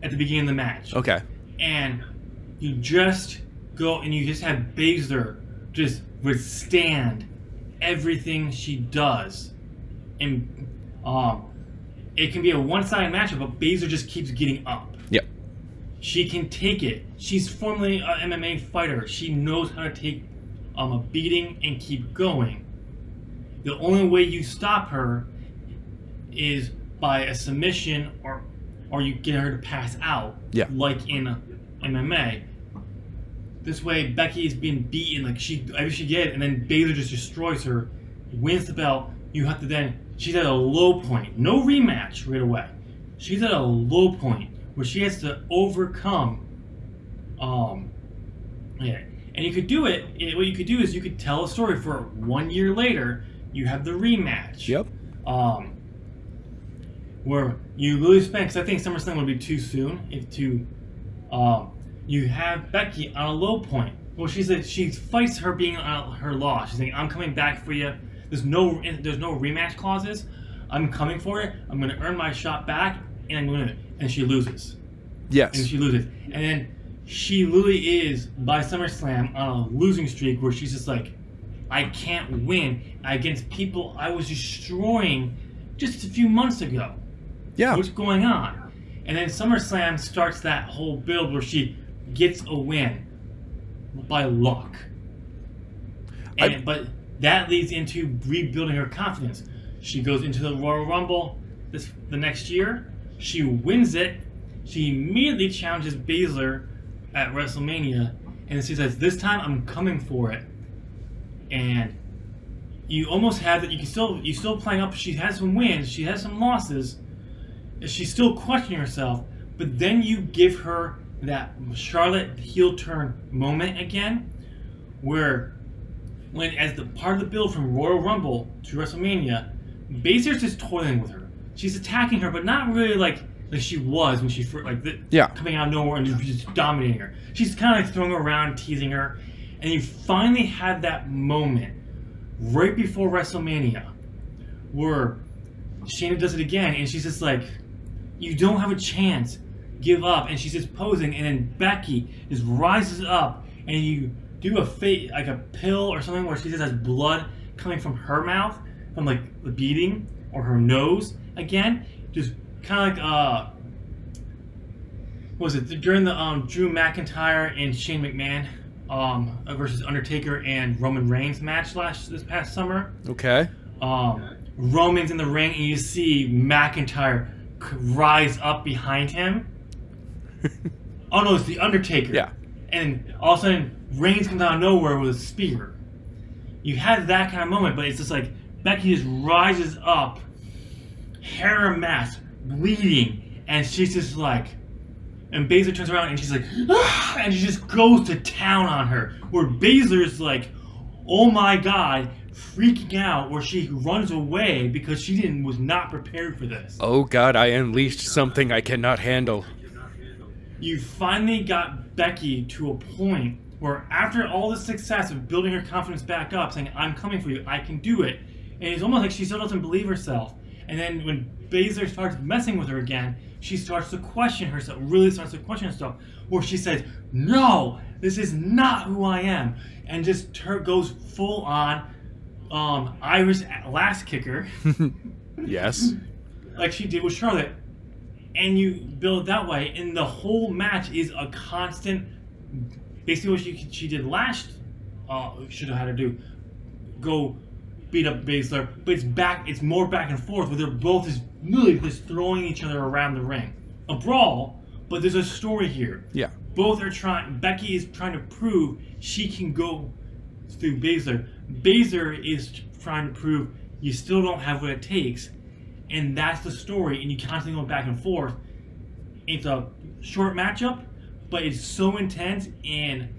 Speaker 2: at the beginning of the match.
Speaker 1: Okay.
Speaker 2: And you just go and you just have Baszler just withstand everything she does, and it can be a one-sided matchup, but Baszler just keeps getting up.
Speaker 1: Yep.
Speaker 2: She can take it. She's formerly an MMA fighter. She knows how to take a beating and keep going. The only way you stop her is by a submission or you get her to pass out.
Speaker 1: Yeah.
Speaker 2: Like in MMA. This way, Becky is being beaten like she get it, and then Baszler just destroys her, wins the belt. You have to then. She's at a low point. No rematch right away. She's at a low point where she has to overcome. Yeah, and you could do it. What you could do is you could tell a story for 1 year later. You have the rematch.
Speaker 1: Yep.
Speaker 2: Where you really spend, because I think SummerSlam would be too soon. You have Becky on a low point. Well, she fights her being on her loss. She's saying, "I'm coming back for you. There's no rematch clauses. I'm coming for it. I'm going to earn my shot back, and I'm going to." And she loses.
Speaker 1: Yes.
Speaker 2: And she loses, and then she literally is by SummerSlam on a losing streak where she's just like, "I can't win against people I was destroying just a few months ago."
Speaker 1: Yeah.
Speaker 2: What's going on? And then SummerSlam starts that whole build where she gets a win by luck. But that leads into rebuilding her confidence. She goes into the Royal Rumble the next year. She wins it. She immediately challenges Baszler at WrestleMania, and she says, "This time I'm coming for it." And you almost have that. You still playing up. She has some wins. She has some losses. She's still questioning herself, but then you give her that Charlotte heel turn moment again, where as the part of the build from Royal Rumble to WrestleMania, Baszler's just toiling with her. She's attacking her, but not really like she was when she first coming out of nowhere and just dominating her. She's kind of like throwing her around, teasing her, and you finally have that moment right before WrestleMania where Shayna does it again, and she's just like, "You don't have a chance. Give up." And she's just posing, and then Becky just rises up, and you do like a pill or something where she just has blood coming from her mouth, from like the beating, or her nose again, just kind of like what was it during the Drew McIntyre and Shane McMahon versus Undertaker and Roman Reigns match this past summer.
Speaker 1: Okay.
Speaker 2: Roman's in the ring, and you see McIntyre rise up behind him. Oh no, it's the Undertaker.
Speaker 1: Yeah.
Speaker 2: And all of a sudden, Reigns comes out of nowhere with a spear. You had that kind of moment, but it's just like Becky just rises up, hair a mess, bleeding, and she's just like, and Baszler turns around and she's like, "Ah!" And she just goes to town on her. Where Baszler's like, "Oh my god," freaking out, where she runs away because she was not prepared for this.
Speaker 1: Oh god, I unleashed something I cannot handle.
Speaker 2: You finally got Becky to a point where after all the success of building her confidence back up, saying, "I'm coming for you, I can do it," And it's almost like she still doesn't believe herself. And then when Baszler starts messing with her again, she starts to question herself, really starts to question herself, where she says, no, this is not who I am. And just goes full on Irish last kicker.
Speaker 1: Yes.
Speaker 2: Like she did with Charlotte. And you build it that way, and the whole match is a constant, basically what she did last, should have had to do, go beat up Baszler, but it's more back and forth, where they're both just throwing each other around the ring. A brawl, but there's a story here.
Speaker 1: Yeah.
Speaker 2: Both are Becky is trying to prove she can go through Baszler. Baszler is trying to prove you still don't have what it takes. And that's the story, and you constantly go back and forth. It's a short matchup, but it's so intense and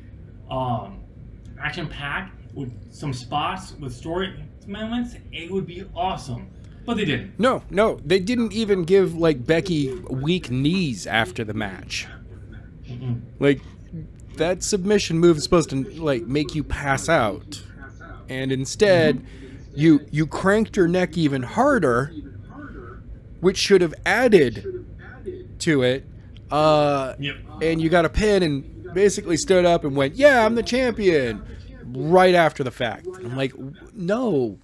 Speaker 2: action-packed with some spots with story moments. It would be awesome, but they didn't.
Speaker 1: No, they didn't even give like Becky weak knees after the match.
Speaker 2: Mm-mm.
Speaker 1: Like that submission move is supposed to like make you pass out, and instead, you cranked her neck even harder, which should have added to it.
Speaker 2: Yep.
Speaker 1: And you got a pin and basically stood up and went, "Yeah, I'm the champion," right after the fact. I'm like, no,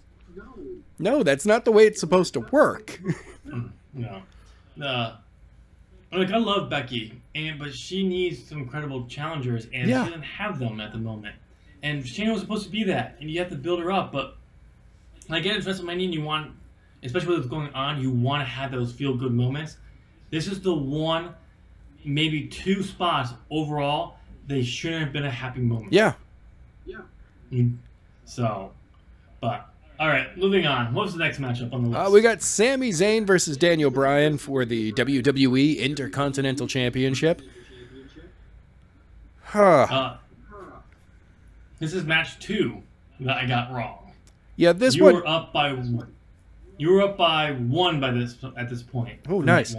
Speaker 1: that's not the way it's supposed to work.
Speaker 2: No. Like I love Becky, but she needs some credible challengers, and she doesn't have them at the moment. And Shayna was supposed to be that, and you have to build her up. But I get it's WrestleMania, and you want, especially with what's going on, you want to have those feel-good moments. This is the one, maybe two spots overall they shouldn't have been a happy moment.
Speaker 1: Yeah.
Speaker 2: So, but all right, moving on. What was the next matchup on the list?
Speaker 1: We got Sami Zayn versus Daniel Bryan for the WWE Intercontinental Championship.
Speaker 2: This is match 2 that I got wrong.
Speaker 1: Yeah, this
Speaker 2: you
Speaker 1: one.
Speaker 2: You were up by 1 at this point.
Speaker 1: Oh, nice.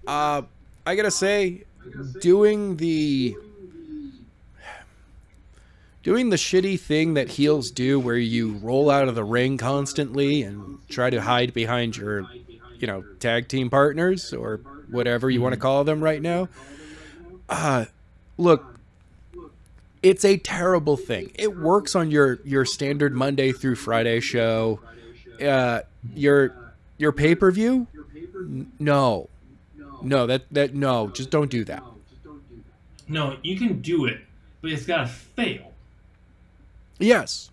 Speaker 1: I gotta say, doing the shitty thing that heels do, where you roll out of the ring constantly and try to hide behind your, tag team partners or whatever you want to call them right now. Look, it's a terrible thing. It works on your standard Monday through Friday show. Your pay-per-view? No, just don't do that.
Speaker 2: No, you can do it, but it's gotta fail.
Speaker 1: Yes.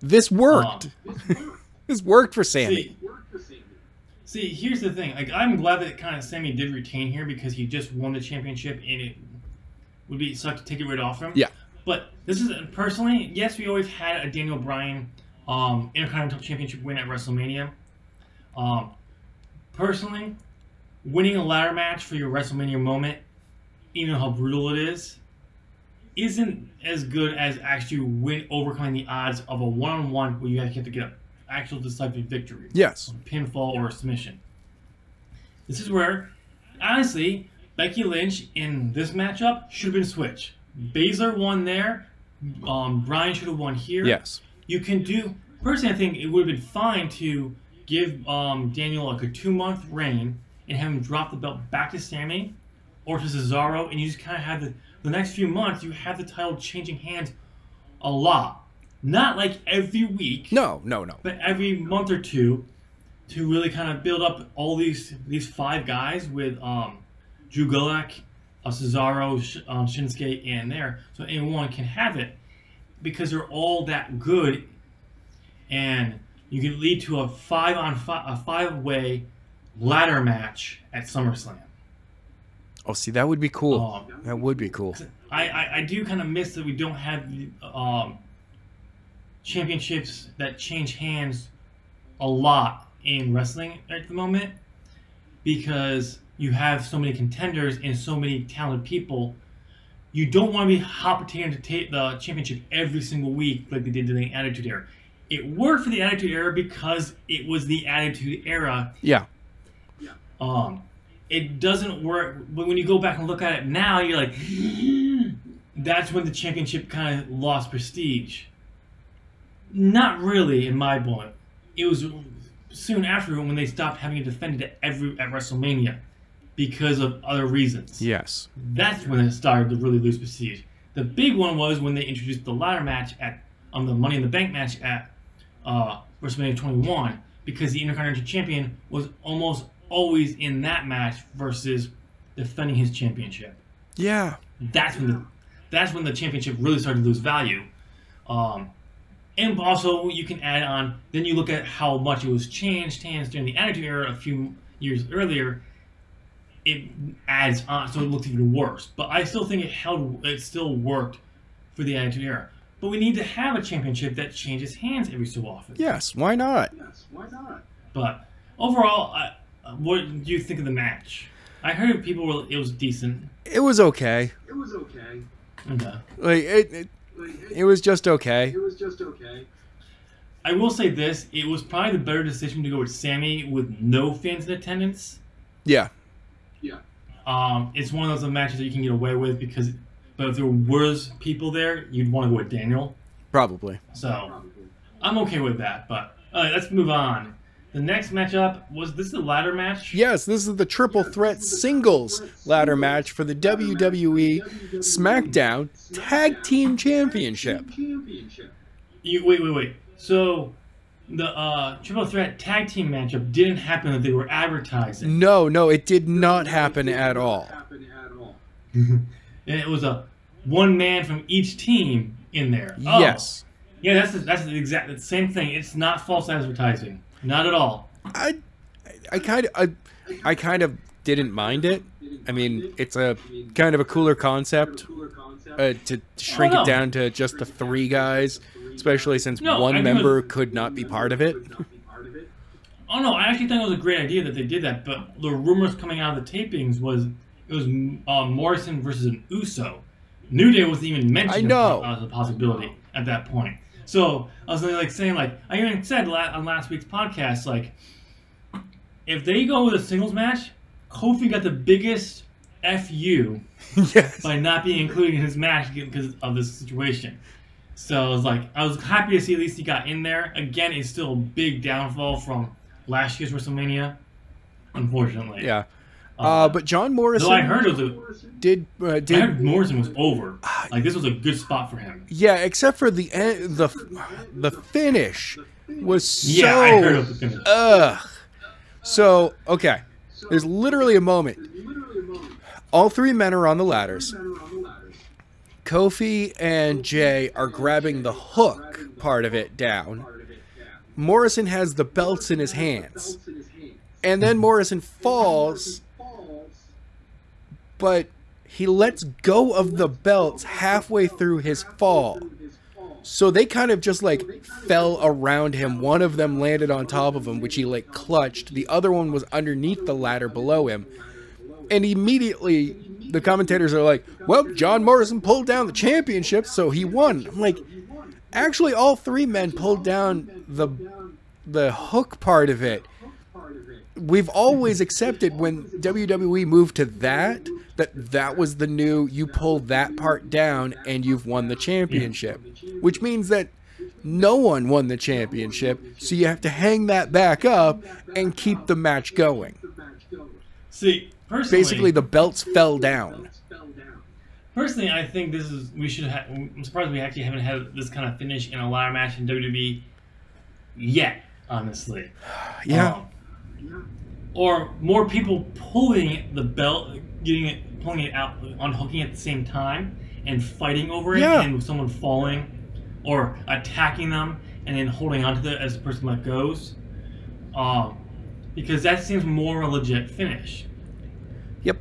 Speaker 1: This worked. This worked for Sami.
Speaker 2: See, here's the thing. Like, I'm glad that kind of Sami did retain here because he just won the championship, and it would be suck to take it right off him.
Speaker 1: Yeah.
Speaker 2: But this is personally, yes, we always had a Daniel Bryan Intercontinental Championship win at WrestleMania. Personally, winning a ladder match for your WrestleMania moment, even how brutal it is, isn't as good as actually overcoming the odds of a one-on-one where you have to get an actual decisive victory.
Speaker 1: Yes.
Speaker 2: Pinfall or submission. This is where, honestly, Becky Lynch in this matchup should have been switched. Baszler won there. Bryan should have won here.
Speaker 1: Yes.
Speaker 2: You can do... Personally, I think it would have been fine to give Daniel like a 2-month reign and have him drop the belt back to Sami or to Cesaro, and you just kind of have the next few months, you have the title changing hands a lot. Not like every week.
Speaker 1: No.
Speaker 2: But every month or two to really kind of build up all these 5 guys with Drew Gulak, Cesaro, Shinsuke, and there. So anyone can have it because they're all that good. And you can lead to a 5-way ladder match at SummerSlam.
Speaker 1: Oh, see, that would be cool. That would be cool.
Speaker 2: I do kind of miss that we don't have championships that change hands a lot in wrestling at the moment because you have so many contenders and so many talented people. You don't want to be hot potato to take the championship every single week like they did in the Attitude Era. It worked for the Attitude Era because it was the Attitude Era.
Speaker 1: Yeah.
Speaker 2: It doesn't work, but when you go back and look at it now, you're like, that's when the championship kind of lost prestige. Not really, in my point. it was soon after when they stopped having it defended at WrestleMania because of other reasons.
Speaker 1: Yes.
Speaker 2: That's when it started to really lose prestige. The big one was when they introduced the ladder match at the Money in the Bank match at WrestleMania 21, because the Intercontinental Champion was almost always in that match versus defending his championship.
Speaker 1: Yeah.
Speaker 2: That's when the championship really started to lose value. And also, you can add on, then you look at how much it was changed hands during the Attitude Era a few years earlier. It adds on, so it looks even worse. But I still think it still worked for the Attitude Era. But we need to have a championship that changes hands every so often.
Speaker 1: Yes, why not?
Speaker 2: But overall, what do you think of the match? I heard it was decent.
Speaker 1: It was okay.
Speaker 2: Okay.
Speaker 1: Like it was just okay.
Speaker 2: I will say this: it was probably the better decision to go with Sammy with no fans in attendance.
Speaker 1: Yeah.
Speaker 2: It's one of those matches that you can get away with but if there was people there, you'd want to go with Daniel.
Speaker 1: Probably.
Speaker 2: So I'm okay with that. But let's move on. The next matchup was this the ladder match?
Speaker 1: Yes, this is the triple threat singles ladder match for the WWE SmackDown Tag Team Championship.
Speaker 2: Wait. So the triple threat tag team matchup didn't happen that they were advertising.
Speaker 1: No, it did not happen at all.
Speaker 2: And it was a one man from each team in there. Oh.
Speaker 1: Yes.
Speaker 2: Yeah, that's the exact same thing. It's not false advertising. Not at all.
Speaker 1: I kind of didn't mind it. I mean, it's a kind of a cooler concept to shrink it down to just the 3 guys, especially since one member could not be part of it.
Speaker 2: Oh no, I actually think it was a great idea that they did that. But the rumors coming out of the tapings was Morrison versus an Uso. New Day wasn't even mentioned as a possibility at that point. So I was saying I even said on last week's podcast, if they go with a singles match, Kofi got the biggest FU by not being included in his match because of this situation. So I was happy to see at least he got in there. Again, it's still a big downfall from last year's WrestleMania, unfortunately.
Speaker 1: Yeah. But John Morrison.
Speaker 2: Though I heard
Speaker 1: I
Speaker 2: heard Morrison was over. This was a good spot for him.
Speaker 1: Yeah, except for the end, the finish was so.
Speaker 2: Yeah, I heard of the finish.
Speaker 1: So okay, there's literally a moment. All 3 men are on the ladders. Kofi and Jay are grabbing the hook part of it down. Morrison has the belts in his hands, and then Morrison falls. But he lets go of the belts halfway through his fall. So they kind of just fell around him. One of them landed on top of him, which he clutched. The other one was underneath the ladder below him. And immediately the commentators are like, well, John Morrison pulled down the championship, so he won. I'm like, actually all 3 men pulled down the hook part of it. We've always accepted when WWE moved to that was the new, you pull that part down and you've won the championship. Which means that no one won the championship, so you have to hang that back up and keep the match going.
Speaker 2: See, personally,
Speaker 1: basically the belts fell down.
Speaker 2: Personally, I think I'm surprised we actually haven't had this kind of finish in a ladder match in WWE yet, honestly.
Speaker 1: Yeah.
Speaker 2: Or more people pulling the belt, pulling it out, unhooking at the same time, and fighting over it, and someone falling, or attacking them, and then holding onto it as the person let goes. Because that seems more a legit finish.
Speaker 1: Yep.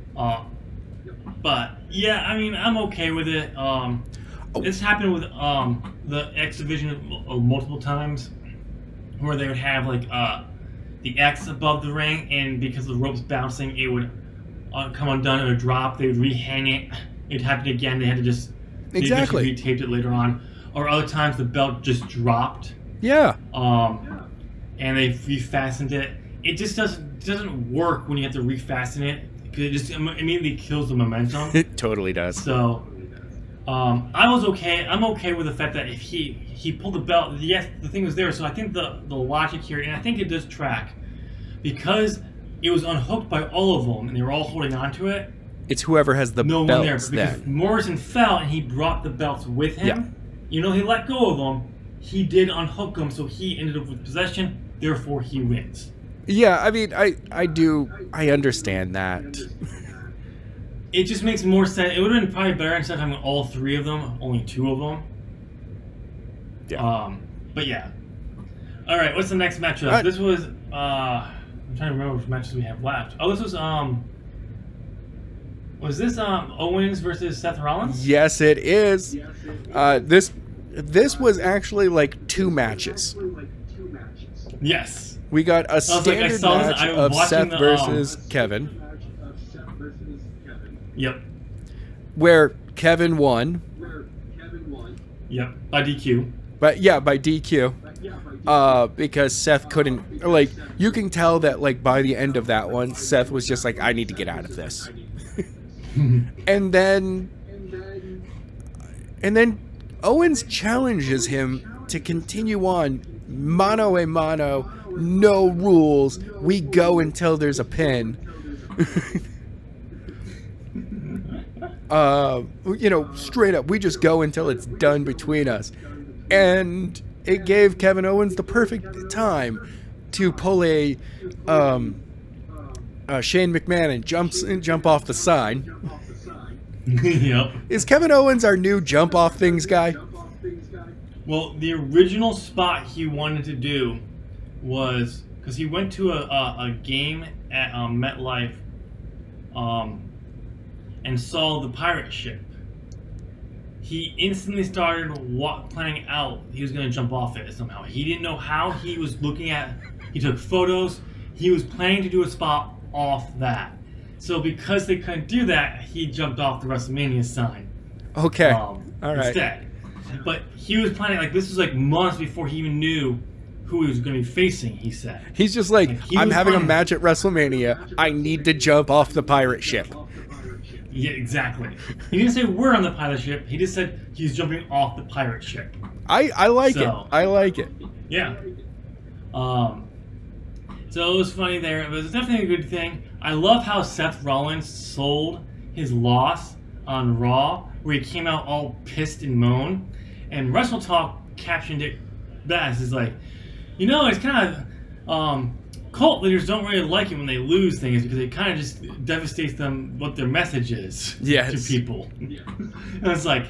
Speaker 2: But yeah, I mean, I'm okay with it. This happened with the X Division multiple times, where they would have the X above the ring, and because the rope's bouncing, it would come undone and a drop. They would rehang it. It happened again. They had to just
Speaker 1: exactly
Speaker 2: retaped it later on. Or other times the belt just dropped.
Speaker 1: Yeah.
Speaker 2: And they refastened it. It just doesn't work when you have to refasten it, because it just immediately kills the momentum.
Speaker 1: It totally does.
Speaker 2: So, I was okay. I'm okay with the fact that if he pulled the belt, yes, the thing was there. So I think the logic here, and I think it does track, because it was unhooked by all of them, and they were all holding on to it.
Speaker 1: It's whoever has the
Speaker 2: no
Speaker 1: belts
Speaker 2: one there, because
Speaker 1: then.
Speaker 2: Morrison fell, and he brought the belts with him.
Speaker 1: Yeah.
Speaker 2: You know, he let go of them. He did unhook them, so he ended up with possession. Therefore, he wins.
Speaker 1: Yeah, I mean, I understand that.
Speaker 2: It just makes more sense. It would have been probably better instead of having all three of them, only two of them.
Speaker 1: Yeah.
Speaker 2: But yeah. All right, what's the next matchup? This was I'm trying to remember which matches we have left. Oh, this was this Owens versus Seth Rollins?
Speaker 1: Yes, it is. This was actually like 2 matches.
Speaker 2: Yes.
Speaker 1: We got a standard match of Seth versus Kevin.
Speaker 2: Yep.
Speaker 1: Where Kevin won.
Speaker 2: Yep. By DQ.
Speaker 1: But yeah, by DQ. Because Seth couldn't, like, you can tell that, like, by the end of that one, Seth was just like, I need to get out of this. And then Owens challenges him to continue on mano a mano, no rules. We go until there's a pin. You know, straight up, we just go until it's done between us. And it gave Kevin Owens the perfect time to pull a Shane McMahon and jump off the sign.
Speaker 2: Yep.
Speaker 1: Is Kevin Owens our new jump off things guy?
Speaker 2: Well, the original spot he wanted to do was because he went to a game at MetLife and saw the pirate ship. He instantly started planning out he was going to jump off it somehow. He didn't know how. He was looking at, he took photos. He was planning to do a spot off that. So because they couldn't do that, he jumped off the WrestleMania sign.
Speaker 1: Okay. All right.
Speaker 2: Instead. But he was planning, like, this was like months before he even knew who he was going to be facing, he said.
Speaker 1: He's just like I'm having a match at WrestleMania. I need to jump off the pirate ship.
Speaker 2: Yeah, exactly. He didn't say we're on the pirate ship. He just said he's jumping off the pirate ship.
Speaker 1: I like it. I like it.
Speaker 2: Yeah. So it was funny there. It was definitely a good thing. I love how Seth Rollins sold his loss on Raw, where he came out all pissed and moaned. And Wrestle Talk captioned it best. It's like, you know, it's kind of cult leaders don't really like it when they lose things because it kind of just devastates them what their message is to people. And it's like,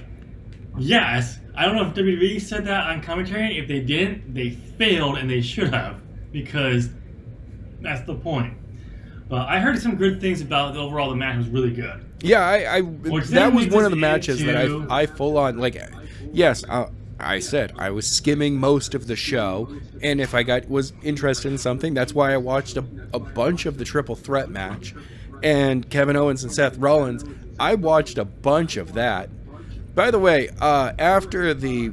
Speaker 2: yes. I don't know if WWE said that on commentary. If they didn't, they failed and they should have, because that's the point. But I heard some good things about the overall. The match was really good.
Speaker 1: Yeah, that was one of the matches that I full on, like, yes, I said I was skimming most of the show, and if I was interested in something, that's why I watched a bunch of the triple threat match. And Kevin Owens and Seth Rollins, I watched a bunch of that. By the way, after the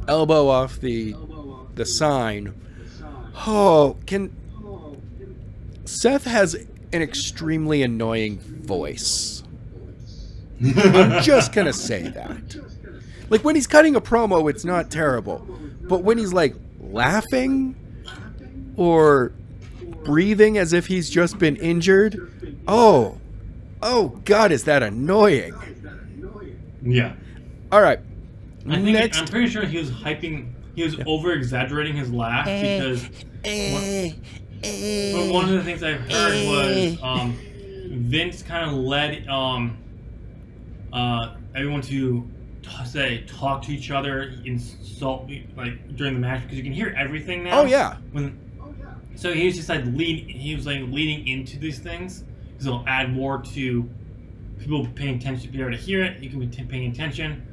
Speaker 1: elbow off the sign, Seth has an extremely annoying voice. I'm just gonna say that. Like, when he's cutting a promo, it's not terrible. But when he's, like, laughing or breathing as if he's just been injured, oh God, is that annoying.
Speaker 2: Yeah.
Speaker 1: All right.
Speaker 2: I'm pretty sure he was over-exaggerating his laugh because one of the things I heard was Vince kind of led everyone to talk to each other, insult, like, during the match, because you can hear everything now.
Speaker 1: Oh yeah.
Speaker 2: So he was just like leading into these things, because it'll add more to people paying attention to be able to hear it. You can be paying attention.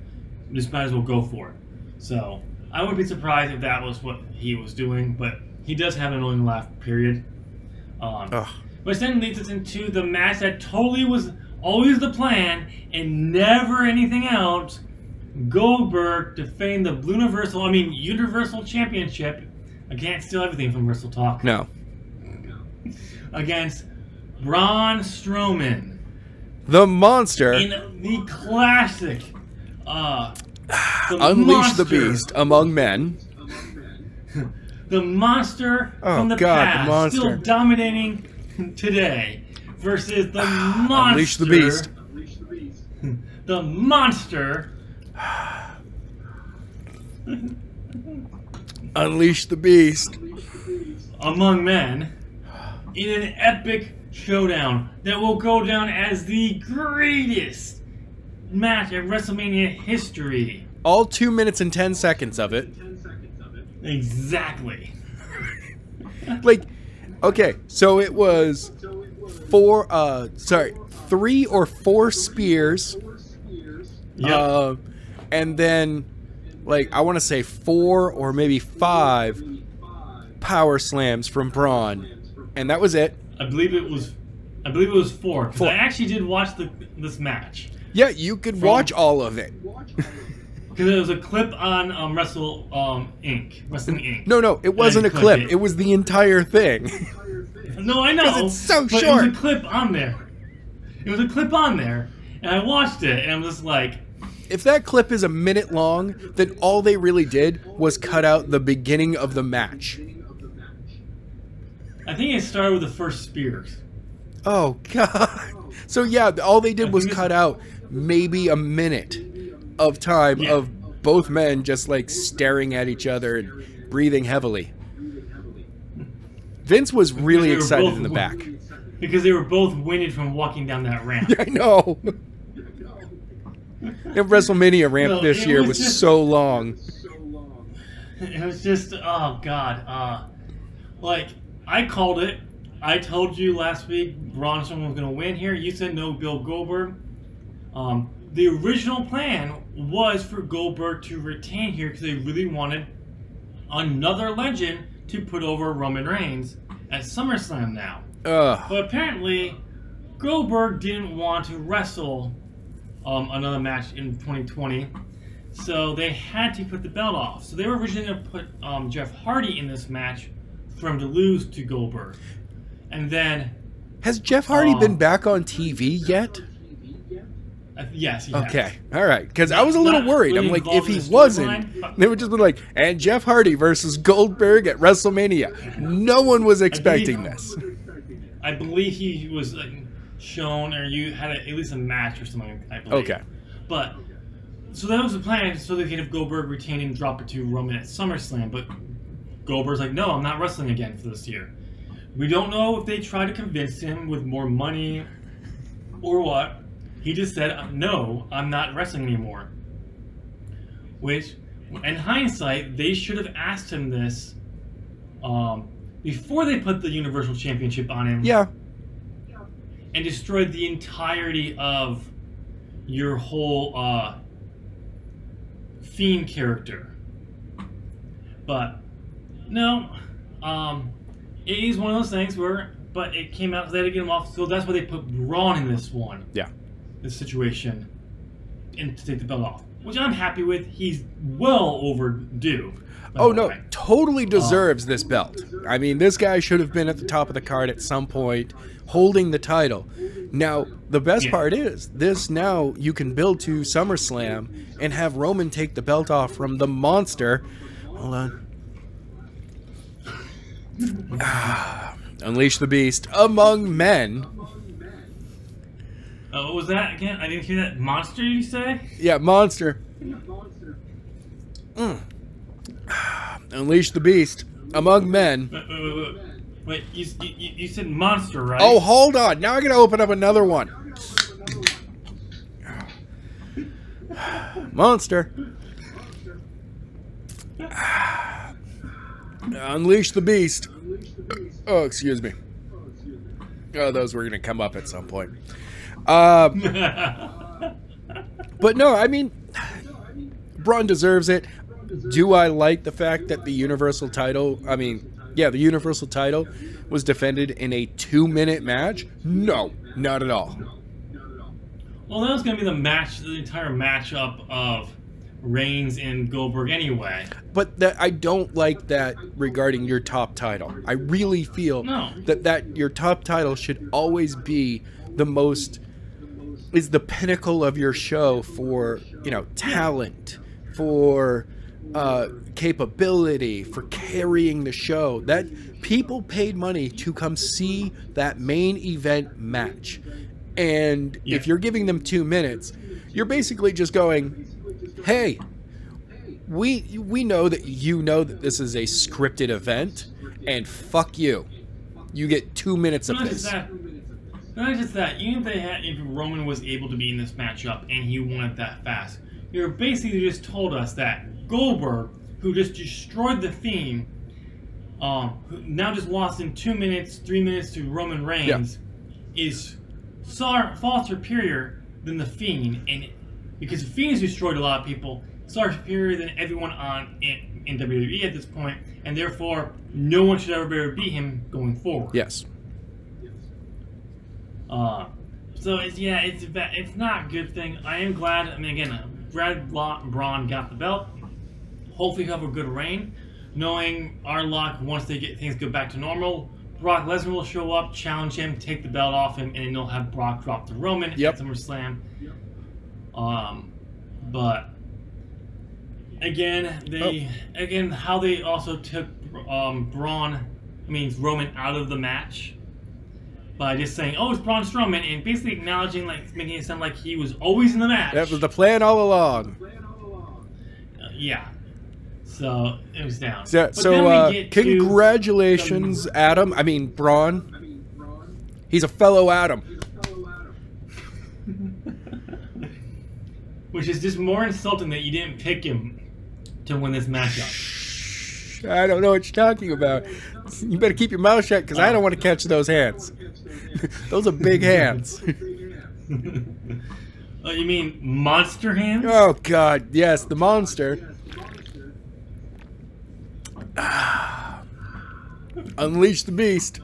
Speaker 2: Just might as well go for it. So I wouldn't be surprised if that was what he was doing, but he does have an annoying laugh. Period. Which then leads us into the match that totally was always the plan and never anything else. Goldberg defending the Universal Championship. I can't steal everything from Wrestle Talk.
Speaker 1: No.
Speaker 2: Against Braun Strowman.
Speaker 1: The monster.
Speaker 2: In the classic
Speaker 1: Unleash the
Speaker 2: monster.
Speaker 1: beast among men.
Speaker 2: The monster from the
Speaker 1: God, the
Speaker 2: past, still
Speaker 1: monster.
Speaker 2: dominating today, versus the monster.
Speaker 1: Unleash the beast.
Speaker 2: The monster.
Speaker 1: Unleash the beast.
Speaker 2: Among men, in an epic showdown that will go down as the greatest match in WrestleMania history.
Speaker 1: All 2 minutes and 10 seconds of it.
Speaker 2: Exactly.
Speaker 1: Like, okay, so it was 3 or 4 spears.
Speaker 2: Yep.
Speaker 1: And then, like, I want to say 4 or maybe 5 power slams from Braun. And that was it.
Speaker 2: I believe it was 4. 'Cause I actually did watch this match.
Speaker 1: Yeah, you could watch all of it.
Speaker 2: Because there was a clip on Wrestling Inc.
Speaker 1: No, it wasn't a clip. It was the entire thing.
Speaker 2: No, I know.
Speaker 1: 'Cause it's so
Speaker 2: but
Speaker 1: short.
Speaker 2: It was a clip on there. And I watched it, and I'm just like...
Speaker 1: If that clip is a minute long, then all they really did was cut out the beginning of the match.
Speaker 2: I think it started with the first spears.
Speaker 1: Oh, God. So, yeah, all they did was cut out maybe a minute of time of both men just, like, staring at each other and breathing heavily. Vince was really excited in the back.
Speaker 2: Because they were both winded from walking down that ramp.
Speaker 1: Yeah, I know. The WrestleMania ramp this year was just so long.
Speaker 2: It was just, oh, God. Like, I called it. I told you last week Braun Strowman was going to win here. You said no, Bill Goldberg. The original plan was for Goldberg to retain here because they really wanted another legend to put over Roman Reigns at SummerSlam now. But apparently, Goldberg didn't want to wrestle another match in 2020, so they had to put the belt off. So they were originally going to put Jeff Hardy in this match for him to lose to Goldberg. And then...
Speaker 1: Has Jeff Hardy been back on TV yet?
Speaker 2: Yes, he has.
Speaker 1: Okay, all right. Because I was a little worried. I'm like, if he wasn't, they would just be like, and Jeff Hardy versus Goldberg at WrestleMania. No one was expecting this.
Speaker 2: I believe he was shown, or you had at least a match or something, I believe.
Speaker 1: Okay.
Speaker 2: But, so that was the plan, so they could have Goldberg retain and drop it to Roman at SummerSlam. But Goldberg's like, no, I'm not wrestling again for this year. We don't know if they tried to convince him with more money or what. He just said, no, I'm not wrestling anymore. Which, in hindsight, they should have asked him this before they put the Universal Championship on him.
Speaker 1: Yeah.
Speaker 2: And destroyed the entirety of your whole Fiend character. But, no. It is one of those things where, but it came out, so they had to get him off, so that's why they put Braun in this one.
Speaker 1: Yeah.
Speaker 2: This situation, and to take the belt off, which I'm happy with. He's well overdue.
Speaker 1: Oh no, totally deserves this belt. I mean, this guy should have been at the top of the card at some point, holding the title. Now, the best part is, this now you can build to SummerSlam and have Roman take the belt off from the monster. Hold on. Unleash the beast among men.
Speaker 2: What was that again? I didn't hear that. Monster, you say?
Speaker 1: Yeah, monster. Unleash the beast among men.
Speaker 2: Wait, you said monster, right?
Speaker 1: Oh, hold on. Now I gotta open up another one. Monster. Unleash the beast. Oh, excuse me. Oh, those were gonna come up at some point. But no, I mean, Braun deserves it. Do I like the fact that the Universal title, the Universal title was defended in a 2-minute match? No, not at all.
Speaker 2: Well, that was going to be the entire matchup of Reigns and Goldberg anyway.
Speaker 1: But I don't like that regarding your top title. I really feel that your top title should always be the most is the pinnacle of your show for, you know, talent, for capability, for carrying the show. That people paid money to come see that main event match. And if you're giving them 2 minutes, you're basically just going, hey, we know that you know that this is a scripted event, and fuck you. You get 2 minutes of this.
Speaker 2: Not just that, even if Roman was able to be in this matchup and he won it that fast, you're basically just told us that Goldberg, who just destroyed the Fiend, who now just lost in 2 minutes, 3 minutes to Roman Reigns, is far superior than the Fiend, and because the Fiend has destroyed a lot of people, far superior than everyone in WWE at this point, and therefore no one should ever be able to beat him going forward.
Speaker 1: Yes.
Speaker 2: So it's not a good thing. I am glad. I mean, again, Brad Braun got the belt. Hopefully, he'll have a good reign. Knowing our luck, once things go back to normal, Brock Lesnar will show up, challenge him, take the belt off him, and then they'll have Brock drop to Roman at SummerSlam. But again, how they also took Roman out of the match by just saying, "Oh, it's Braun Strowman," and basically acknowledging, like, making it sound like he was always in the match.
Speaker 1: That was the plan all along.
Speaker 2: Yeah. So it was down.
Speaker 1: So congratulations, Adam. I mean, Braun. He's a fellow Adam.
Speaker 2: Which is just more insulting that you didn't pick him to win this matchup.
Speaker 1: I don't know what you're talking about. You better keep your mouth shut, because I don't want to catch those hands. Those are big hands.
Speaker 2: Oh, you mean monster hands?
Speaker 1: Oh, God. Yes, the monster. Unleash the beast.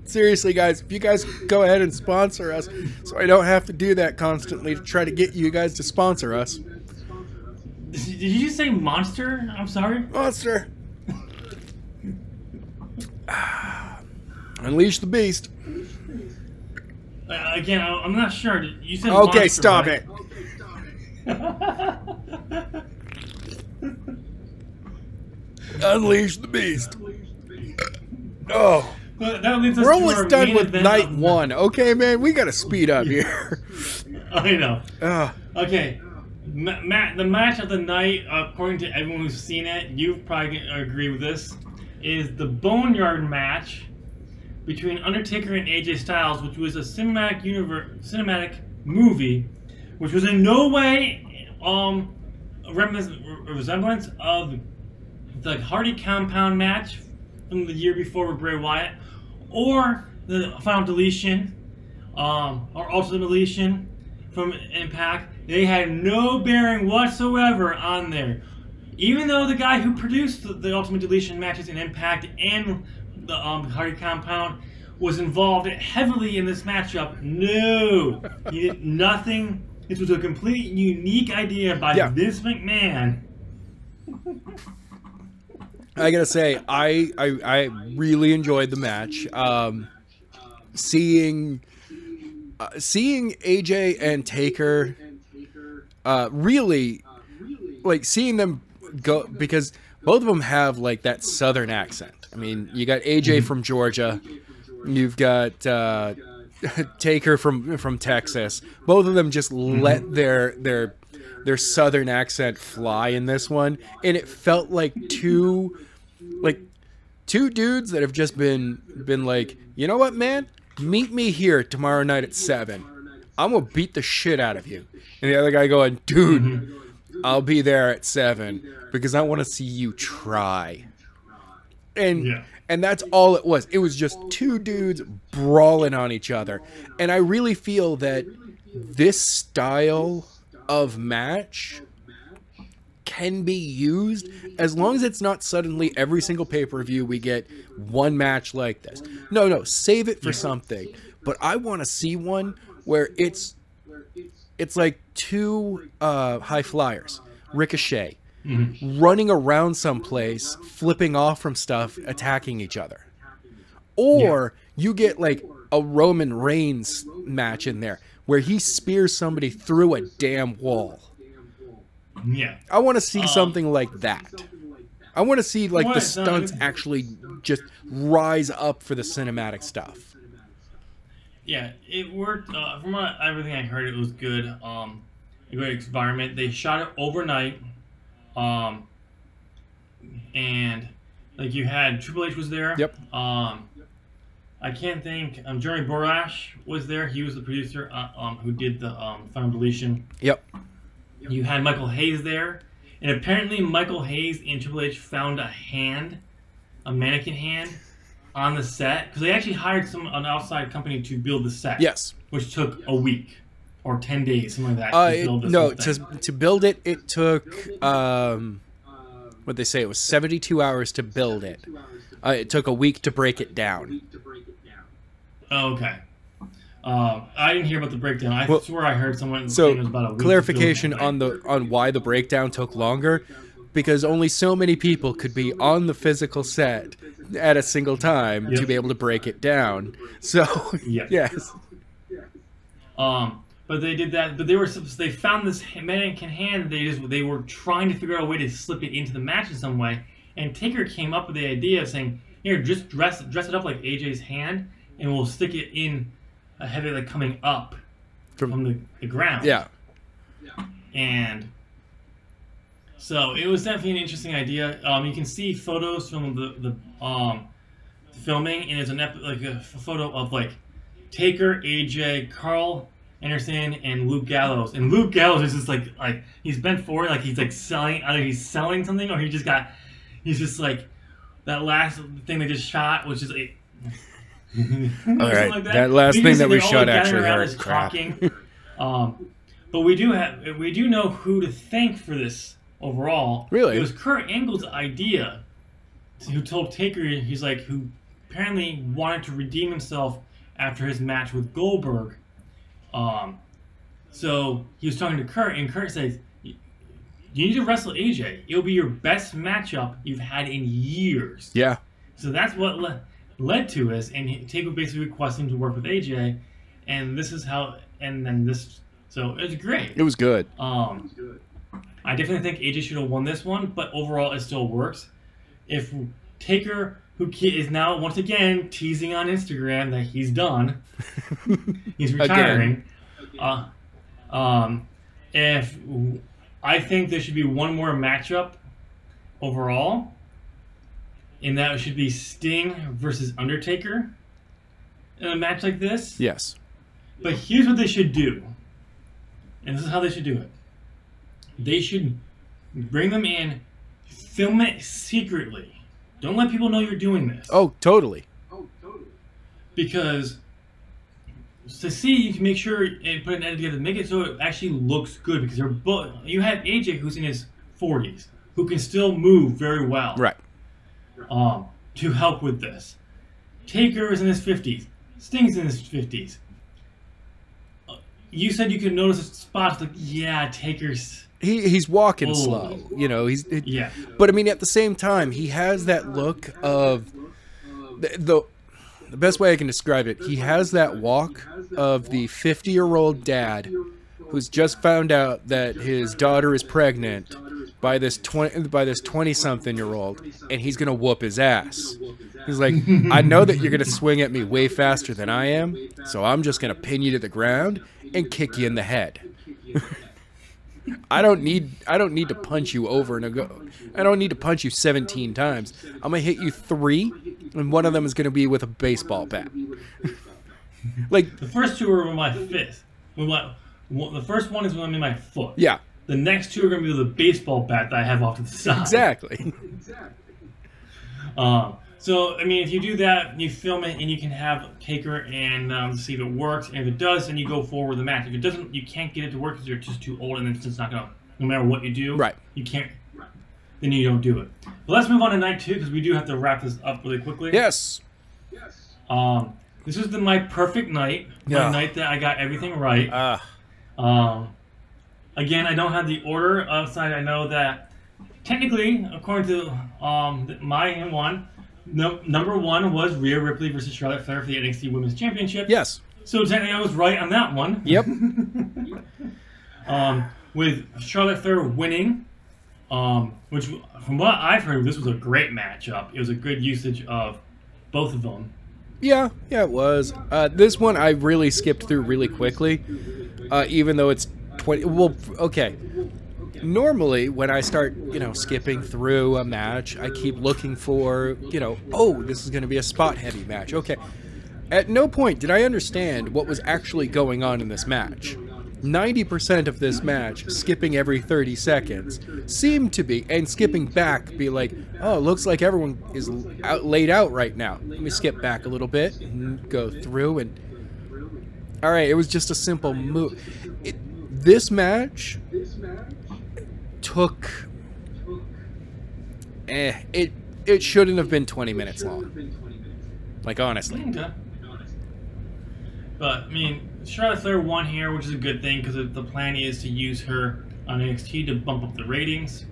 Speaker 1: Seriously, guys, if you guys go ahead and sponsor us, so I don't have to do that constantly to try to get you guys to sponsor us.
Speaker 2: Did you just say monster? I'm sorry?
Speaker 1: Monster. Unleash the beast.
Speaker 2: Again, I'm not sure. You said
Speaker 1: okay,
Speaker 2: monster,
Speaker 1: stop
Speaker 2: right?
Speaker 1: it. Unleash the beast. Oh.
Speaker 2: We're
Speaker 1: almost done with night one. Okay, man, we gotta speed up here.
Speaker 2: I know. Okay. The match of the night, according to everyone who's seen it, you probably agree with this, is the Boneyard match between Undertaker and AJ Styles, which was a cinematic movie, which was in no way a resemblance of the Hardy Compound match from the year before with Bray Wyatt, or the Final Deletion, or Ultimate Deletion from Impact. They had no bearing whatsoever on there. Even though the guy who produced the Ultimate Deletion matches in Impact and the Hardy Compound was involved heavily in this matchup, no, he did nothing. This was a complete unique idea by Vince McMahon.
Speaker 1: I gotta say, I really enjoyed the match. Seeing AJ and Taker, really, like, seeing them go, because both of them have, like, that southern accent. I mean, you got AJ from Georgia, you've got Taker from Texas. Both of them just let their southern accent fly in this one, and it felt like two dudes that have just been like, you know what, man, meet me here tomorrow night at 7. I'm gonna beat the shit out of you. And the other guy going, dude, I'll be there at 7 because I want to see you try. And that's all it was. It was just two dudes brawling on each other. And I really feel that this style of match can be used as long as it's not suddenly every single pay-per-view we get one match like this. No, save it for something. But I want to see one where it's like two high flyers, Ricochet, running around someplace, flipping off from stuff, attacking each other. Or you get like a Roman Reigns match in there where he spears somebody through a damn wall.
Speaker 2: Yeah.
Speaker 1: I want to see something like that. I want to see like the stunts actually just rise up for the cinematic stuff.
Speaker 2: Yeah, it worked. From everything I heard, it was good. A great environment. They shot it overnight. And like you had Triple H was there.
Speaker 1: Yep.
Speaker 2: I can't think. Jeremy Borash was there. He was the producer who did the Final Deletion.
Speaker 1: Yep.
Speaker 2: You had Michael Hayes there, and apparently Michael Hayes and Triple H found a mannequin hand, on the set because they actually hired an outside company to build the set.
Speaker 1: Yes.
Speaker 2: Which took a week or 10 days, something like that.
Speaker 1: To build it, it took what they say it was 72 hours to build it. It took a week to break it down.
Speaker 2: Oh, okay. I didn't hear about the breakdown. I swear I heard someone saying it was about a week.
Speaker 1: Clarification on why the breakdown took longer, because only so many people could be on the physical set at a single time to be able to break it down. So yes.
Speaker 2: But they did that. But they found this mannequin hand. They were trying to figure out a way to slip it into the match in some way. And Taker came up with the idea of saying, "Here, just dress it up like AJ's hand, and we'll stick it in a heavy like coming up from the ground."
Speaker 1: Yeah.
Speaker 2: And so it was definitely an interesting idea. You can see photos from the filming, and there's a photo of like Taker, AJ, Carl Anderson, and Luke Gallows. And Luke Gallows is just like he's bent forward, like he's like selling, either he's selling something or he's just like that last thing they just shot, which is a
Speaker 1: all right, like that last thing that we shot actually hurt. Crap.
Speaker 2: But we do know who to thank for this overall.
Speaker 1: Really?
Speaker 2: It was Kurt Angle's idea, who told Taker, who apparently wanted to redeem himself after his match with Goldberg. So he was talking to Kurt, and Kurt says, "You need to wrestle AJ. It'll be your best matchup you've had in years."
Speaker 1: Yeah.
Speaker 2: So that's what led to us, and Taker basically requested him to work with AJ, and this is how, and then this. So it was great.
Speaker 1: It was good.
Speaker 2: I definitely think AJ should have won this one, but overall it still works. If Taker, who is now once again teasing on Instagram that he's done, he's retiring. If I think there should be one more matchup overall, and that should be Sting versus Undertaker in a match like this.
Speaker 1: Yes.
Speaker 2: But here's what they should do, and this is how they should do it. They should bring them in, film it secretly. Don't let people know you're doing this.
Speaker 1: Oh, totally.
Speaker 2: Because to see, you can make sure and put an edit together, make it so it actually looks good. Because they're both. You have AJ, who's in his 40s, who can still move very well.
Speaker 1: Right.
Speaker 2: To help with this. Taker is in his 50s. Sting's in his 50s. You said you could notice spots like, yeah, Taker's.
Speaker 1: He's walking slow, you know.
Speaker 2: Yeah.
Speaker 1: But I mean, at the same time, he has that look of the best way I can describe it. He has that walk of the 50-year-old dad who's just found out that his daughter is pregnant by this 20-something-year-old, and he's gonna whoop his ass. He's like, I know that you're gonna swing at me way faster than I am, so I'm just gonna pin you to the ground and kick you in the head. I don't need to punch you over and go. I don't need to punch you 17 times. I'm gonna hit you 3, and one of them is gonna be with a baseball bat. Like
Speaker 2: the first 2 are with my fist. The first one is when I'm in my foot.
Speaker 1: Yeah.
Speaker 2: The next 2 are gonna be with a baseball bat that I have off to the side.
Speaker 1: Exactly.
Speaker 2: So I mean, if you do that, you film it, and you can have Taker and see if it works. And if it does, then you go forward with the match. If it doesn't, you can't get it to work because you're just too old, and it's just not gonna. No matter what you do,
Speaker 1: right?
Speaker 2: You can't. Then you don't do it. But let's move on to night 2 because we do have to wrap this up really quickly.
Speaker 1: Yes.
Speaker 2: This was my perfect night. My night that I got everything right. Again, I don't have the order outside. I know that technically, according to my one. No, number 1 was Rhea Ripley versus Charlotte Flair for the NXT Women's Championship.
Speaker 1: Yes.
Speaker 2: So technically, I was right on that one.
Speaker 1: Yep.
Speaker 2: With Charlotte Flair winning, which from what I've heard, this was a great matchup. It was a good usage of both of them.
Speaker 1: Yeah, it was. This one I really skipped through really quickly, even though it's 20. Well, okay. Normally, when I start, skipping through a match, I keep looking for, oh, this is going to be a spot-heavy match. Okay. At no point did I understand what was actually going on in this match. 90% of this match, skipping every 30 seconds, seemed to be, and skipping back, be like, oh, looks like everyone is laid out right now. Let me skip back a little bit and go through and... Alright, it was just a simple move. This match took... It shouldn't have been 20 minutes long. Like, honestly.
Speaker 2: Okay. But, I mean, Charlotte Flair won here, which is a good thing, because the plan is to use her on NXT to bump up the ratings.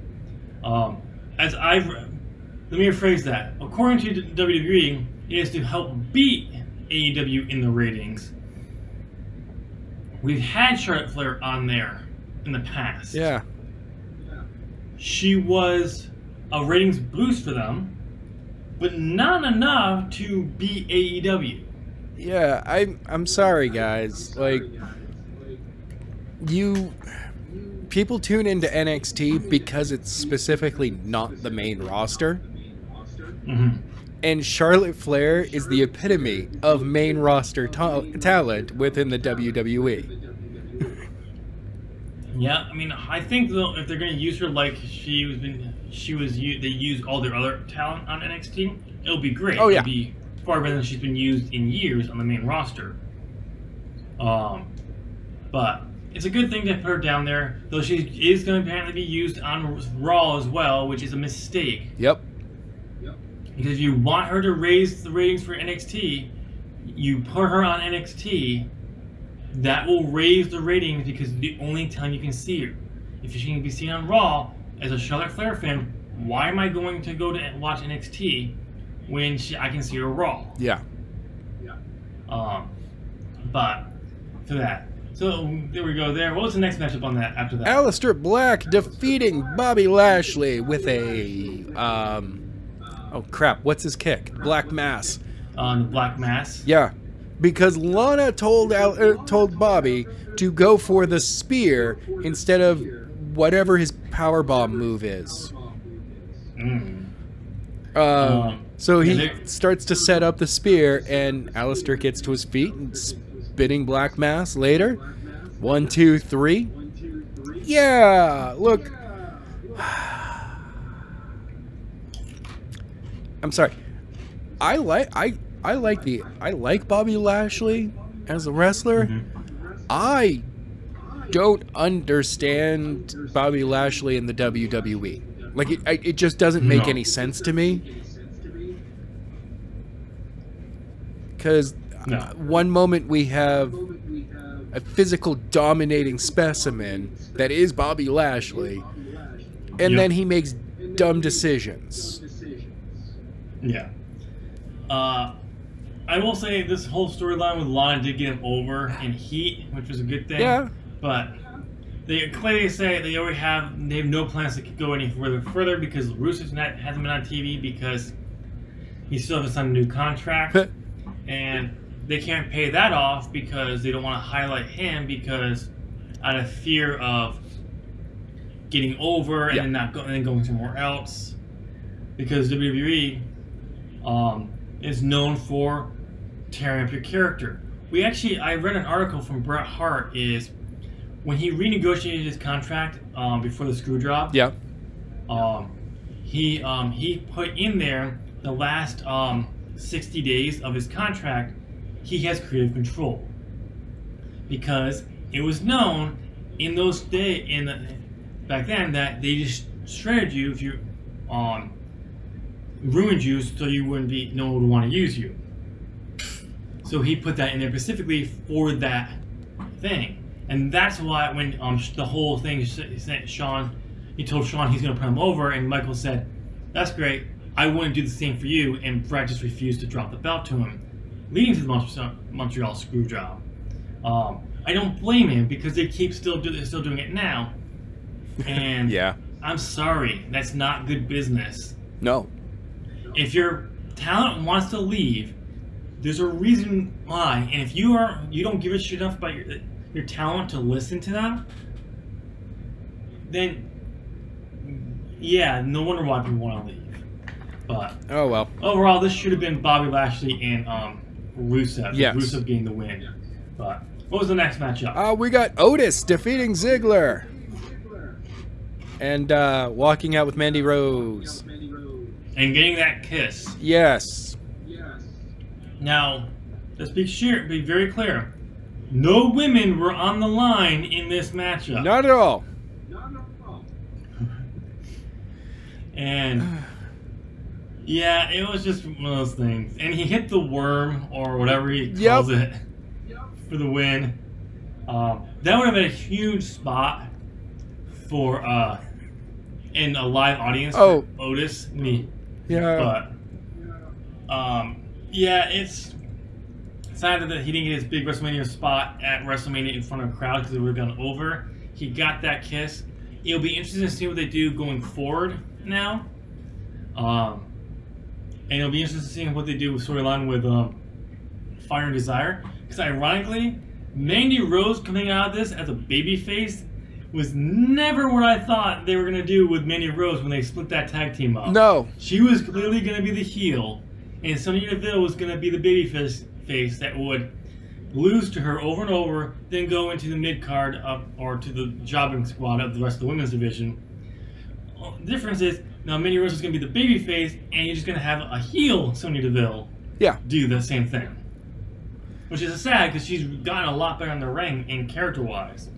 Speaker 2: Let me rephrase that. According to WWE, it is to help beat AEW in the ratings. We've had Charlotte Flair on there in the past.
Speaker 1: Yeah.
Speaker 2: She was a ratings boost for them, but not enough to beat AEW.
Speaker 1: Yeah, I'm sorry, guys. Like, people tune into NXT because it's specifically not the main roster.
Speaker 2: Mm-hmm.
Speaker 1: And Charlotte Flair is the epitome of main roster talent within the WWE.
Speaker 2: Yeah, I mean, I think though if they're going to use her like they use all their other talent on NXT, it'll be great.
Speaker 1: Oh yeah.
Speaker 2: It'll be far better than she's been used in years on the main roster. But it's a good thing to put her down there, though she is going to apparently be used on Raw as well, which is a mistake.
Speaker 1: Yep.
Speaker 2: Because if you want her to raise the ratings for NXT, you put her on NXT, that will raise the ratings because it's the only time you can see her. If she can be seen on Raw, as a Charlotte Flair fan, why am I going to go to watch NXT when I can see her Raw?
Speaker 1: Yeah.
Speaker 2: But for that. So there we go there. What was the next matchup on that after that?
Speaker 1: Aleister Black defeating Bobby Lashley with a oh crap, what's his kick? Black Mass.
Speaker 2: The Black Mass.
Speaker 1: Yeah. Because Lana told Bobby to go for the spear instead of whatever his powerbomb move is. So he starts to set up the spear, and Aleister gets to his feet and spinning Black Mass later. 1, 2, 3. Yeah, look. I'm sorry. I like Bobby Lashley as a wrestler. I don't understand Bobby Lashley in the WWE. Like it just doesn't make any sense to me. Because one moment we have a physical dominating specimen that is Bobby Lashley, and then he makes dumb decisions.
Speaker 2: Yeah. I will say this whole storyline with Lana did get him over in heat, which was a good thing.
Speaker 1: Yeah.
Speaker 2: But they clearly say they have no plans to go any further because Rusev hasn't been on TV because he still hasn't signed a new contract. And they can't pay that off because they don't want to highlight him because out of fear of getting over and then going somewhere else. Because WWE is known for tearing up your character. I read an article from Bret Hart is when he renegotiated his contract before the screw job.
Speaker 1: Yeah.
Speaker 2: He put in there the last 60 days of his contract. He has creative control because it was known in those days back then that they just shredded you if you ruined you so you wouldn't be no one would want to use you. So he put that in there specifically for that thing, and that's why when the whole thing Sean, he told Sean he's going to put him over, and Michael said, "That's great. I wouldn't do the same for you," and Brett just refused to drop the belt to him, leading to the Montreal Screwjob. I don't blame him because they keep still doing it now. And
Speaker 1: Yeah.
Speaker 2: I'm sorry, that's not good business.
Speaker 1: No.
Speaker 2: If your talent wants to leave, there's a reason why. And if you don't give a shit enough about your talent to listen to them, then yeah, no wonder why people want to leave. But
Speaker 1: Oh well.
Speaker 2: overall, this should have been Bobby Lashley and Rusev.
Speaker 1: Yes.
Speaker 2: Rusev getting the win. But what was the next matchup?
Speaker 1: We got Otis defeating Ziggler. And walking out with Mandy Rose.
Speaker 2: And getting that kiss.
Speaker 1: Yes.
Speaker 2: Now, let's be very clear. No women were on the line in this matchup.
Speaker 1: Not at all.
Speaker 2: And yeah, it was just one of those things. And he hit the worm or whatever he calls it for the win. That would have been a huge spot for in a live audience for Otis.
Speaker 1: Yeah.
Speaker 2: But yeah, it's sad that he didn't get his big WrestleMania spot at WrestleMania in front of a crowd because it would have gone over. He got that kiss. It'll be interesting to see what they do going forward now. And it'll be interesting to see what they do with storyline with Fire and Desire. Because ironically, Mandy Rose coming out of this as a babyface was never what I thought they were going to do with Mandy Rose when they split that tag team up.
Speaker 1: No.
Speaker 2: She was clearly going to be the heel, and Sonya Deville was going to be the babyface that would lose to her over and over, then go into the mid-card or to the jobbing squad of the rest of the women's division. The difference is, now Mandy Rose is going to be the babyface, and you're just going to have a heel Sonya Deville do the same thing. Which is sad, because she's gotten a lot better in the ring and character-wise.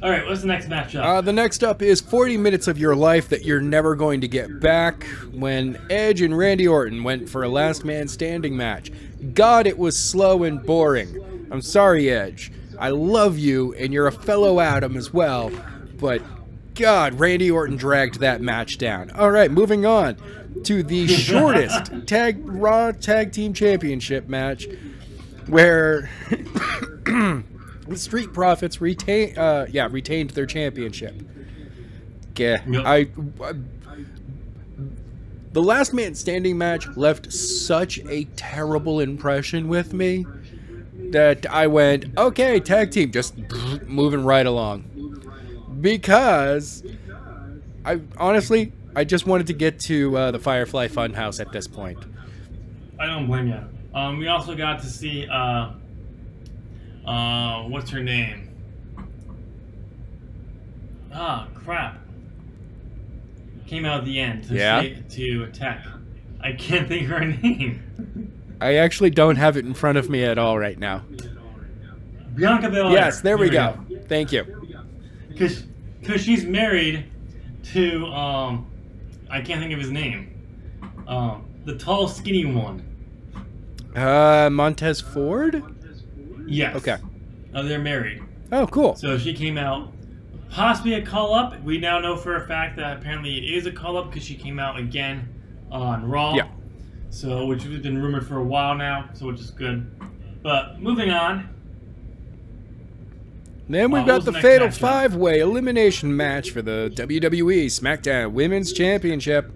Speaker 2: Alright, what's the next matchup?
Speaker 1: The next up is 40 minutes of your life that you're never going to get back when Edge and Randy Orton went for a last man standing match. God, it was slow and boring. I'm sorry, Edge. I love you, and you're a fellow Adam as well, but God, Randy Orton dragged that match down. Alright, moving on to the shortest Raw Tag Team Championship match, where the Street Profits retained their championship. The last man standing match left such a terrible impression with me that I went, okay, tag team, just moving right along. Because I just wanted to get to the Firefly Funhouse at this point.
Speaker 2: I don't blame you. We also got to see what's her name? Ah, crap. Came out at the end to attack. I can't think of her name.
Speaker 1: I actually don't have it in front of me at all right now.
Speaker 2: Bianca Belair.
Speaker 1: Yes, there we go. Thank you.
Speaker 2: Because she's married to I can't think of his name. The tall, skinny one.
Speaker 1: Montez Ford?
Speaker 2: Yes.
Speaker 1: Okay.
Speaker 2: They're married.
Speaker 1: Oh, cool.
Speaker 2: So she came out, possibly a call-up. We now know for a fact that apparently it is a call-up because she came out again on Raw.
Speaker 1: Yeah.
Speaker 2: So, which has been rumored for a while now, so which is good. But moving on.
Speaker 1: Then we've got the Fatal 5-Way Elimination match for the WWE SmackDown Women's Championship.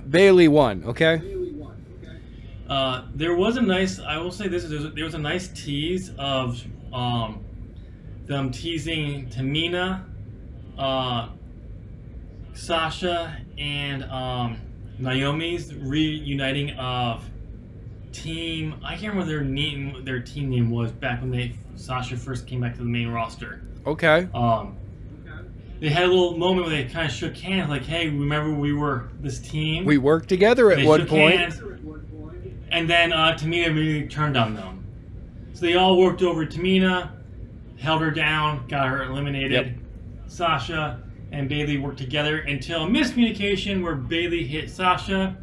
Speaker 1: Bayley won, okay?
Speaker 2: There was a nice, I will say this, there was a nice tease of them teasing Tamina, Sasha, and Naomi's reuniting of team. I can't remember their team name was back when Sasha first came back to the main roster.
Speaker 1: Okay.
Speaker 2: They had a little moment where they kind of shook hands, like, "Hey, remember we were this team?
Speaker 1: We worked together at one point."
Speaker 2: Hands, and then Tamina immediately turned on them. So they all worked over Tamina, held her down, got her eliminated.
Speaker 1: Yep.
Speaker 2: Sasha and Bayley worked together until a miscommunication where Bayley hit Sasha,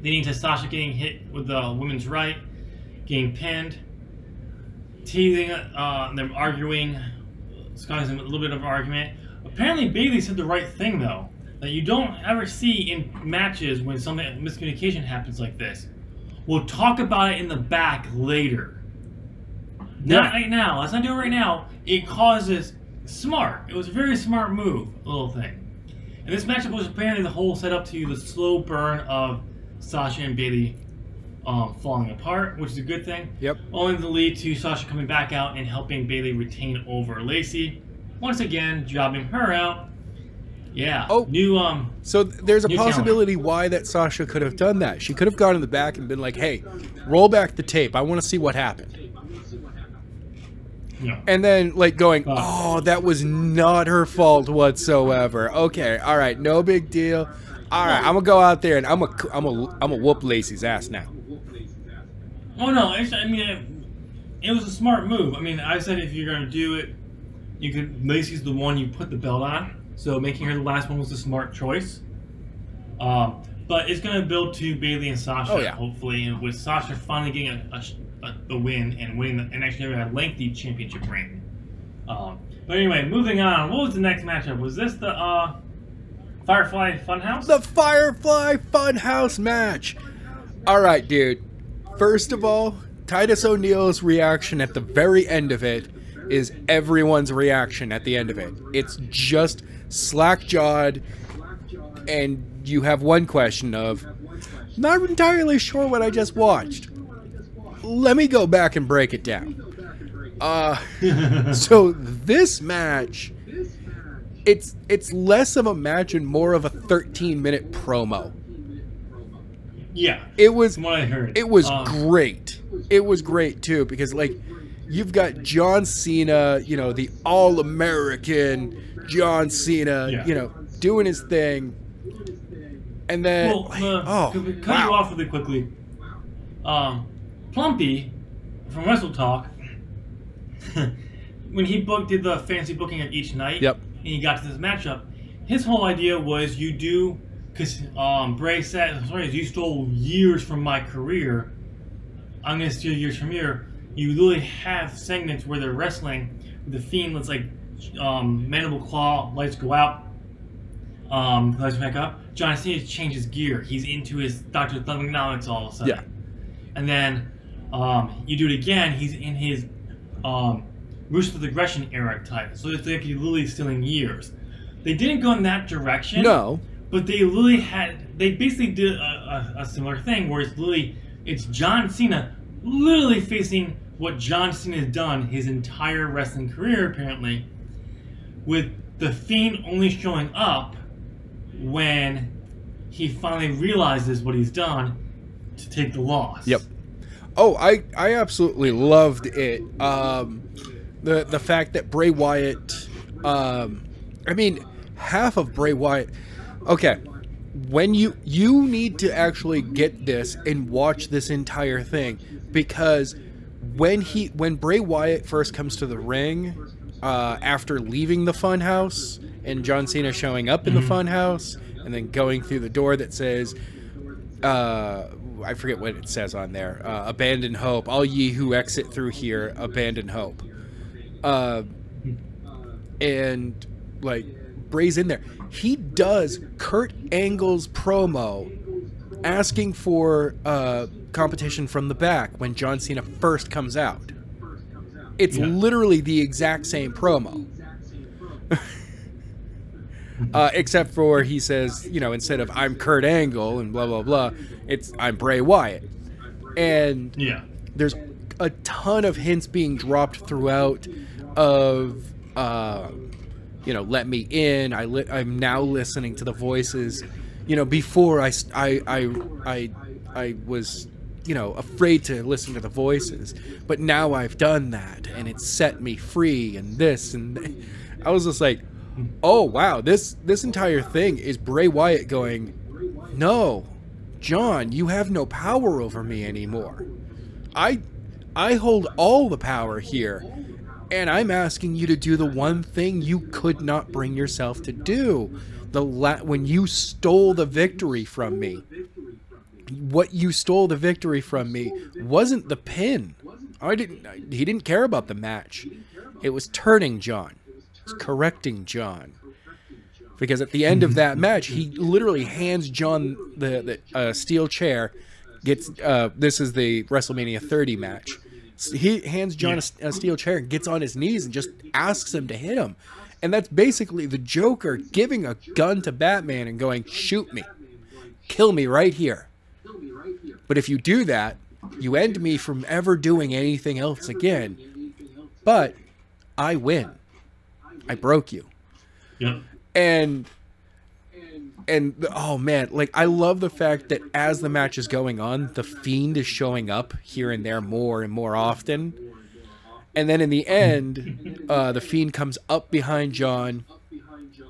Speaker 2: leading to Sasha getting hit with the women's right, getting pinned, teasing them arguing, causing a little bit of an argument. Apparently Bayley said the right thing though, that you don't ever see in matches when miscommunication happens like this. We'll talk about it in the back later. Not right now. Let's not do it right now. It causes smart. It was a very smart move, a little thing. And this matchup was apparently the whole setup to the slow burn of Sasha and Bayley falling apart, which is a good thing.
Speaker 1: Yep.
Speaker 2: Only to lead to Sasha coming back out and helping Bayley retain over Lacey. Once again, jobbing her out. Yeah.
Speaker 1: Oh.
Speaker 2: New
Speaker 1: So there's a
Speaker 2: new
Speaker 1: possibility why that Sasha could have done that. She could have gone in the back and been like, "Hey, roll back the tape. I want to see what happened."
Speaker 2: Yeah.
Speaker 1: And then like going, "Oh, that was not her fault whatsoever." Okay, all right, no big deal. All right, I'm gonna go out there and I'm gonna whoop Lacey's ass now.
Speaker 2: Oh no! It was a smart move. I mean, I said if you're gonna do it, you could. Lacey's the one you put the belt on, so making her the last one was a smart choice. But it's gonna build to Bayley and Sasha, hopefully, and with Sasha finally getting a win and winning and actually having a lengthy championship reign. But anyway, moving on. What was the next matchup? Was this the Firefly Funhouse?
Speaker 1: The Firefly Funhouse match. All right, dude. First of all, Titus O'Neil's reaction at the very end of it is everyone's reaction at the end of it. It's just slack-jawed, and you have one question of, not entirely sure what I just watched. Let me go back and break it down. So this match, it's less of a match and more of a 13-minute promo.
Speaker 2: Yeah,
Speaker 1: it was.
Speaker 2: From what I heard,
Speaker 1: it was great. It was great too because like you've got John Cena, you know, the all-American John Cena, you know, doing his thing, and then
Speaker 2: to cut you off really quickly. Plumpy from Wrestle Talk, when he did the fancy booking of each night, and he got to this matchup, his whole idea was you do, because Bray said, sorry, you stole years from my career, I'm going to steal years from here. You literally have segments where they're wrestling with the Fiend, that's like Mandible Claw, lights go out, lights back up. John Cena changes gear. He's into his Dr. Thugonomics all of a sudden. And then you do it again, he's in his Roost of Aggression era type. So it's like he's literally stealing years. They didn't go in that direction.
Speaker 1: No.
Speaker 2: But they basically did a similar thing where it's John Cena literally facing what John Cena has done his entire wrestling career, apparently, with the Fiend only showing up when he finally realizes what he's done to take the loss.
Speaker 1: Yep. Oh, I absolutely loved it. The fact that Bray Wyatt, I mean, half of Bray Wyatt. Okay, when you need to actually get this and watch this entire thing, because when Bray Wyatt first comes to the ring, after leaving the Funhouse and John Cena showing up in the Funhouse and then going through the door that says, I forget what it says on there, abandon hope, all ye who exit through here, abandon hope. And like Bray's in there. He does Kurt Angle's promo asking for competition from the back when John Cena first comes out. It's literally the exact same promo. Except for he says, you know, instead of I'm Kurt Angle and blah, blah, blah, it's I'm Bray Wyatt. And there's a ton of hints being dropped throughout of, you know, let me in. I'm now listening to the voices. You know, before I was, you know, afraid to listen to the voices, but now I've done that and it's set me free and this and I was just like, oh wow, this entire thing is Bray Wyatt going, no, John, you have no power over me anymore. I hold all the power here, and I'm asking you to do the one thing you could not bring yourself to do. When you stole the victory from me, what you stole the victory from me wasn't the pin. He didn't care about the match. It was turning John. It was correcting John. Because at the end of that match, he literally hands John the steel chair, gets this is the WrestleMania 30 match. He hands John a steel chair and gets on his knees and just asks him to hit him. And that's basically the Joker giving a gun to Batman and going, shoot me. Kill me right here. But if you do that, you end me from ever doing anything else again. But I win. I broke you.
Speaker 2: Yep.
Speaker 1: And oh man, like I love the fact that as the match is going on, the Fiend is showing up here and there more and more often. And then in the end, the Fiend comes up behind John,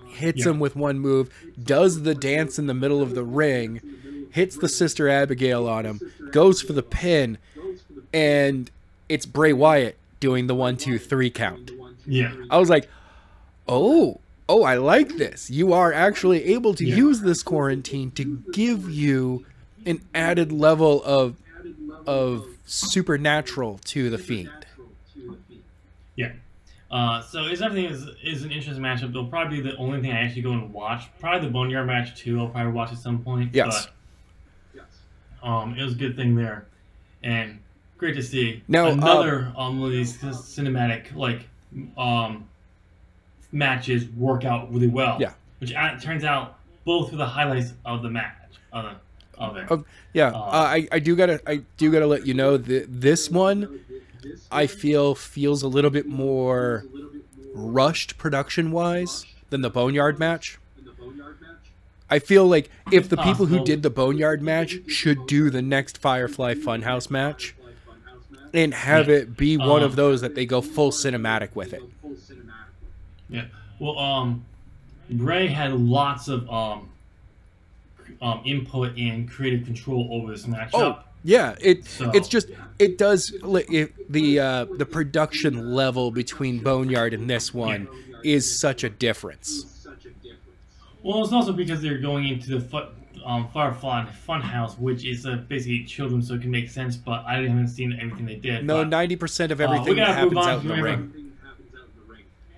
Speaker 1: hits him with one move, does the dance in the middle of the ring, hits the Sister Abigail on him, goes for the pin, and it's Bray Wyatt doing the 1, 2, 3 count.
Speaker 2: Yeah.
Speaker 1: I was like, oh, I like this. You are actually able to use this quarantine to give you an added level of supernatural to the Fiend.
Speaker 2: Yeah. So it's definitely is an interesting matchup. It'll probably be the only thing I actually go and watch. Probably the Boneyard match too. I'll probably watch at some point.
Speaker 1: Yes.
Speaker 2: But, it was a good thing there, and great to see.
Speaker 1: Now
Speaker 2: another one of these cinematic matches work out really well.
Speaker 1: Yeah.
Speaker 2: Which turns out both were the highlights of the match of it.
Speaker 1: I do gotta let you know that this one I feel feels a little bit more rushed production wise than the Boneyard match. I feel like if the people who did the Boneyard match should do the next Firefly Funhouse match and have it be one of those that they go full cinematic with it.
Speaker 2: Yeah. Well, Bray had lots of input and creative control over this matchup.
Speaker 1: Oh, yeah. It's just it does the production level between Boneyard and this one is such a difference.
Speaker 2: Well, it's also because they're going into the Firefly Funhouse, which is basically children's, so it can make sense. But I haven't seen everything they did.
Speaker 1: No, 90% of everything that happens out in the ring.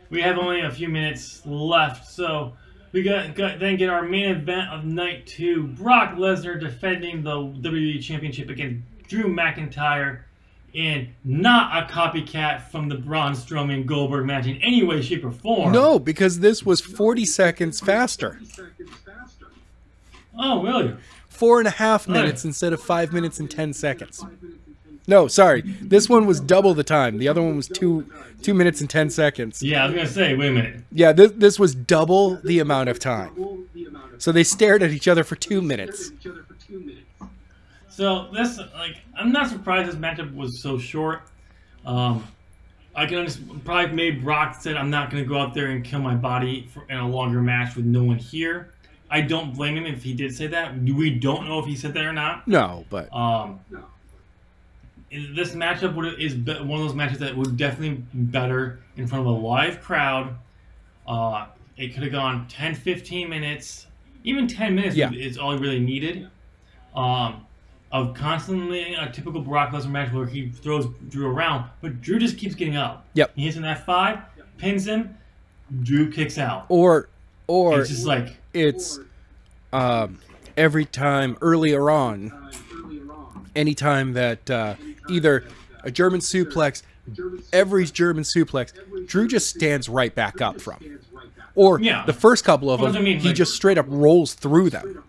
Speaker 2: We have only a few minutes left, so we then get our main event of night 2. Brock Lesnar defending the WWE Championship against Drew McIntyre, and not a copycat from the Braun Strowman Goldberg match in any way, shape, or form.
Speaker 1: No, because this was 40 seconds faster.
Speaker 2: Oh, really?
Speaker 1: 4.5 minutes instead of 5 minutes and 10 seconds. No, sorry. This one was double the time. The other one was 2 minutes and 10 seconds.
Speaker 2: Yeah, I was gonna say, wait a minute.
Speaker 1: Yeah, this was double the amount of time. So they stared at each other for 2 minutes.
Speaker 2: So this, I'm not surprised this matchup was so short. I can understand, probably maybe Brock said, I'm not gonna go out there and kill my body in a longer match with no one here. I don't blame him if he did say that. We don't know if he said that or not.
Speaker 1: No, but
Speaker 2: this matchup is one of those matches that would definitely be better in front of a live crowd. It could have gone 10, 15 minutes, even 10 minutes is all he really needed. Of constantly a typical Brock Lesnar match where he throws Drew around, but Drew just keeps getting up.
Speaker 1: Yep.
Speaker 2: He hits an F5, pins him, Drew kicks out.
Speaker 1: Or
Speaker 2: it's just like
Speaker 1: it's every time earlier on, anytime that either a German suplex, every German suplex, Drew just stands right back up from. Or the first couple of them, he just straight up rolls through them.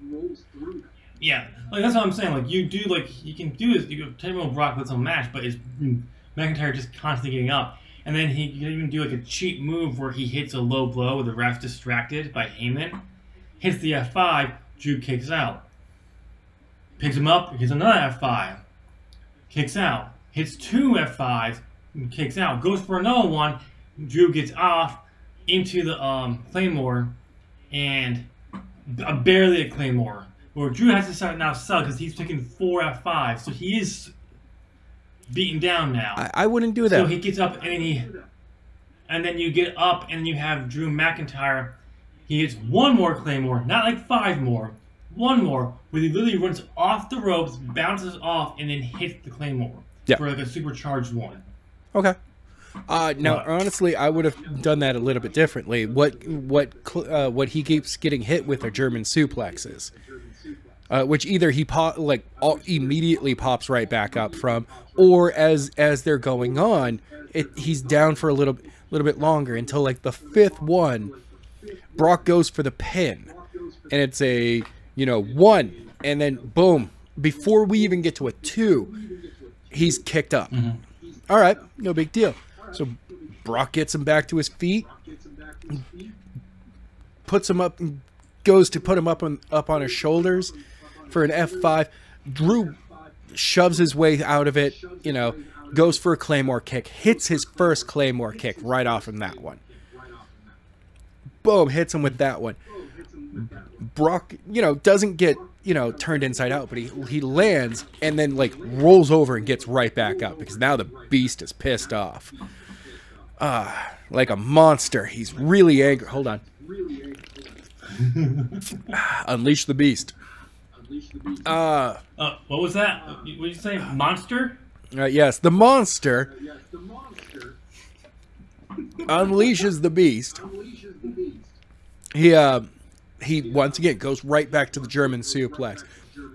Speaker 2: Yeah, that's what I'm saying. You can do this. You can typical Brock Lesnar match, but it's McIntyre just constantly getting up, and then he can even do a cheap move where he hits a low blow with the ref distracted by Heyman, hits the F5, Drew kicks out, picks him up, hits another F5, kicks out, hits 2 F5s, kicks out, goes for another one, Drew gets off into the Claymore, and barely a Claymore. Where Drew has to start now sell because he's taking 4 F5s, so he is beaten down now.
Speaker 1: I wouldn't do that.
Speaker 2: So he gets up and then you get up and you have Drew McIntyre. He hits 1 more Claymore, not 5 more, 1 more, where he literally runs off the ropes, bounces off, and then hits the Claymore for a supercharged one.
Speaker 1: Okay. Now, honestly, I would have done that a little bit differently. What he keeps getting hit with are German suplexes. which either he immediately pops right back up from, or as they're going on, he's down for a little bit longer until like the fifth one, Brock goes for the pin, and it's a 1, and then boom, before we even get to a 2, he's kicked up. All right, no big deal. So Brock gets him back to his feet, puts him up, and goes to put him up on his shoulders for an F5. Drew shoves his way out of it, goes for a Claymore kick, hits his first Claymore kick right off from that one. Boom, hits him with that one. Brock, doesn't get, turned inside out, but he lands and then like rolls over and gets right back up because now the Beast is pissed off. Like a monster. He's really angry. Hold on. Unleash the Beast.
Speaker 2: What was that? What did you say? Monster?
Speaker 1: Yes, the monster unleashes the Beast. He once again goes right back to the German suplex.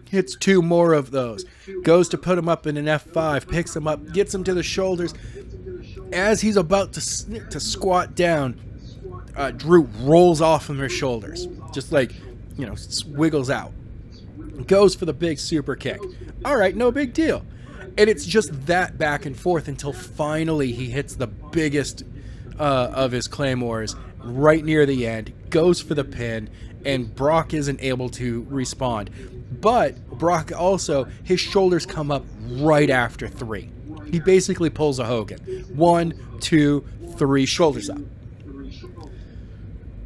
Speaker 1: Hits 2 more of those. Goes to put him up in an F5. Picks him up. Gets him to the shoulders. As he's about to squat down, Drew rolls off from his shoulders. Just like, wiggles out. Goes for the big super kick. All right, no big deal. And it's just that back and forth until finally he hits the biggest of his claymores right near the end, goes for the pin, and Brock isn't able to respond. But Brock also, his shoulders come up right after 3. He basically pulls a Hogan. 1, 2, 3, shoulders up.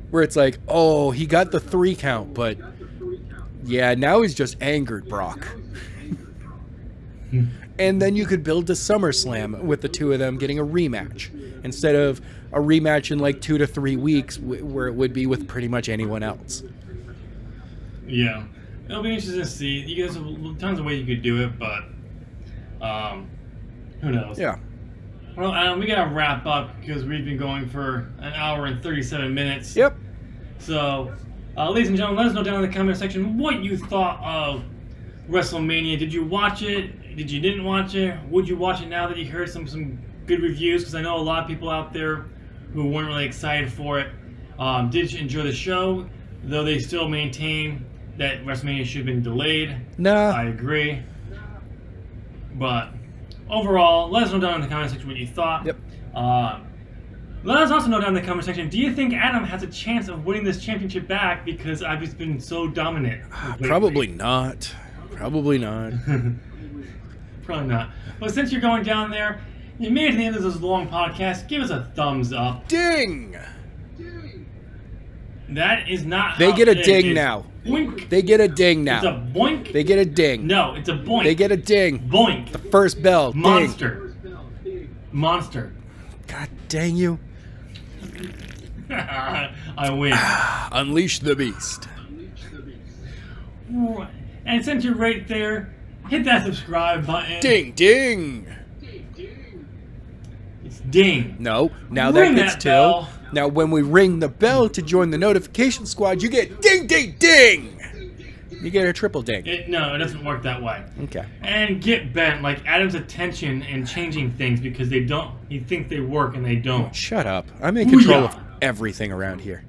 Speaker 1: Where it's like, oh, he got the 3 count, but yeah, now he's just angered Brock. And then you could build a SummerSlam with the 2 of them getting a rematch instead of a rematch in like 2 to 3 weeks where it would be with pretty much anyone else.
Speaker 2: Yeah. It'll be interesting to see. You guys have tons of ways you could do it, but who knows?
Speaker 1: Yeah.
Speaker 2: Well, Adam, we gotta wrap up because we've been going for an hour and 37 minutes.
Speaker 1: Yep.
Speaker 2: So, ladies and gentlemen, let us know down in the comment section what you thought of WrestleMania. Did you watch it? Did you didn't watch it? Would you watch it now that you heard some good reviews? Because I know a lot of people out there who weren't really excited for it did enjoy the show, though they still maintain that WrestleMania should have been delayed.
Speaker 1: Nah.
Speaker 2: I agree. But overall, let us know down in the comment section what you thought.
Speaker 1: Yep.
Speaker 2: Let us also know down in the comment section, do you think Adam has a chance of winning this championship back because I've just been so dominant lately?
Speaker 1: Probably not. Probably not.
Speaker 2: Probably not. But since you're going down there, you made it to the end of this long podcast, give us a thumbs up.
Speaker 1: Ding!
Speaker 2: That is not
Speaker 1: They
Speaker 2: how
Speaker 1: get a
Speaker 2: it
Speaker 1: ding
Speaker 2: is.
Speaker 1: now.
Speaker 2: Boink.
Speaker 1: They get a ding now.
Speaker 2: It's a boink.
Speaker 1: They get a ding.
Speaker 2: No, it's a boink.
Speaker 1: They get a ding.
Speaker 2: Boink.
Speaker 1: The first bell. Ding.
Speaker 2: Monster. Monster.
Speaker 1: God dang you.
Speaker 2: I win.
Speaker 1: Unleash the Beast.
Speaker 2: Right. And since you're right there, hit that subscribe button.
Speaker 1: Ding, ding.
Speaker 2: It's ding.
Speaker 1: No, now
Speaker 2: Ring
Speaker 1: that gets
Speaker 2: that
Speaker 1: till.
Speaker 2: bell.
Speaker 1: Now when we ring the bell to join the notification squad, you get ding, ding, ding. You get a triple ding.
Speaker 2: No, it doesn't work that way.
Speaker 1: Okay.
Speaker 2: And get bent, like Adam's attention and changing things because they don't. You think they work and they don't.
Speaker 1: Shut up. I'm in control
Speaker 2: Booyah.
Speaker 1: of everything around here.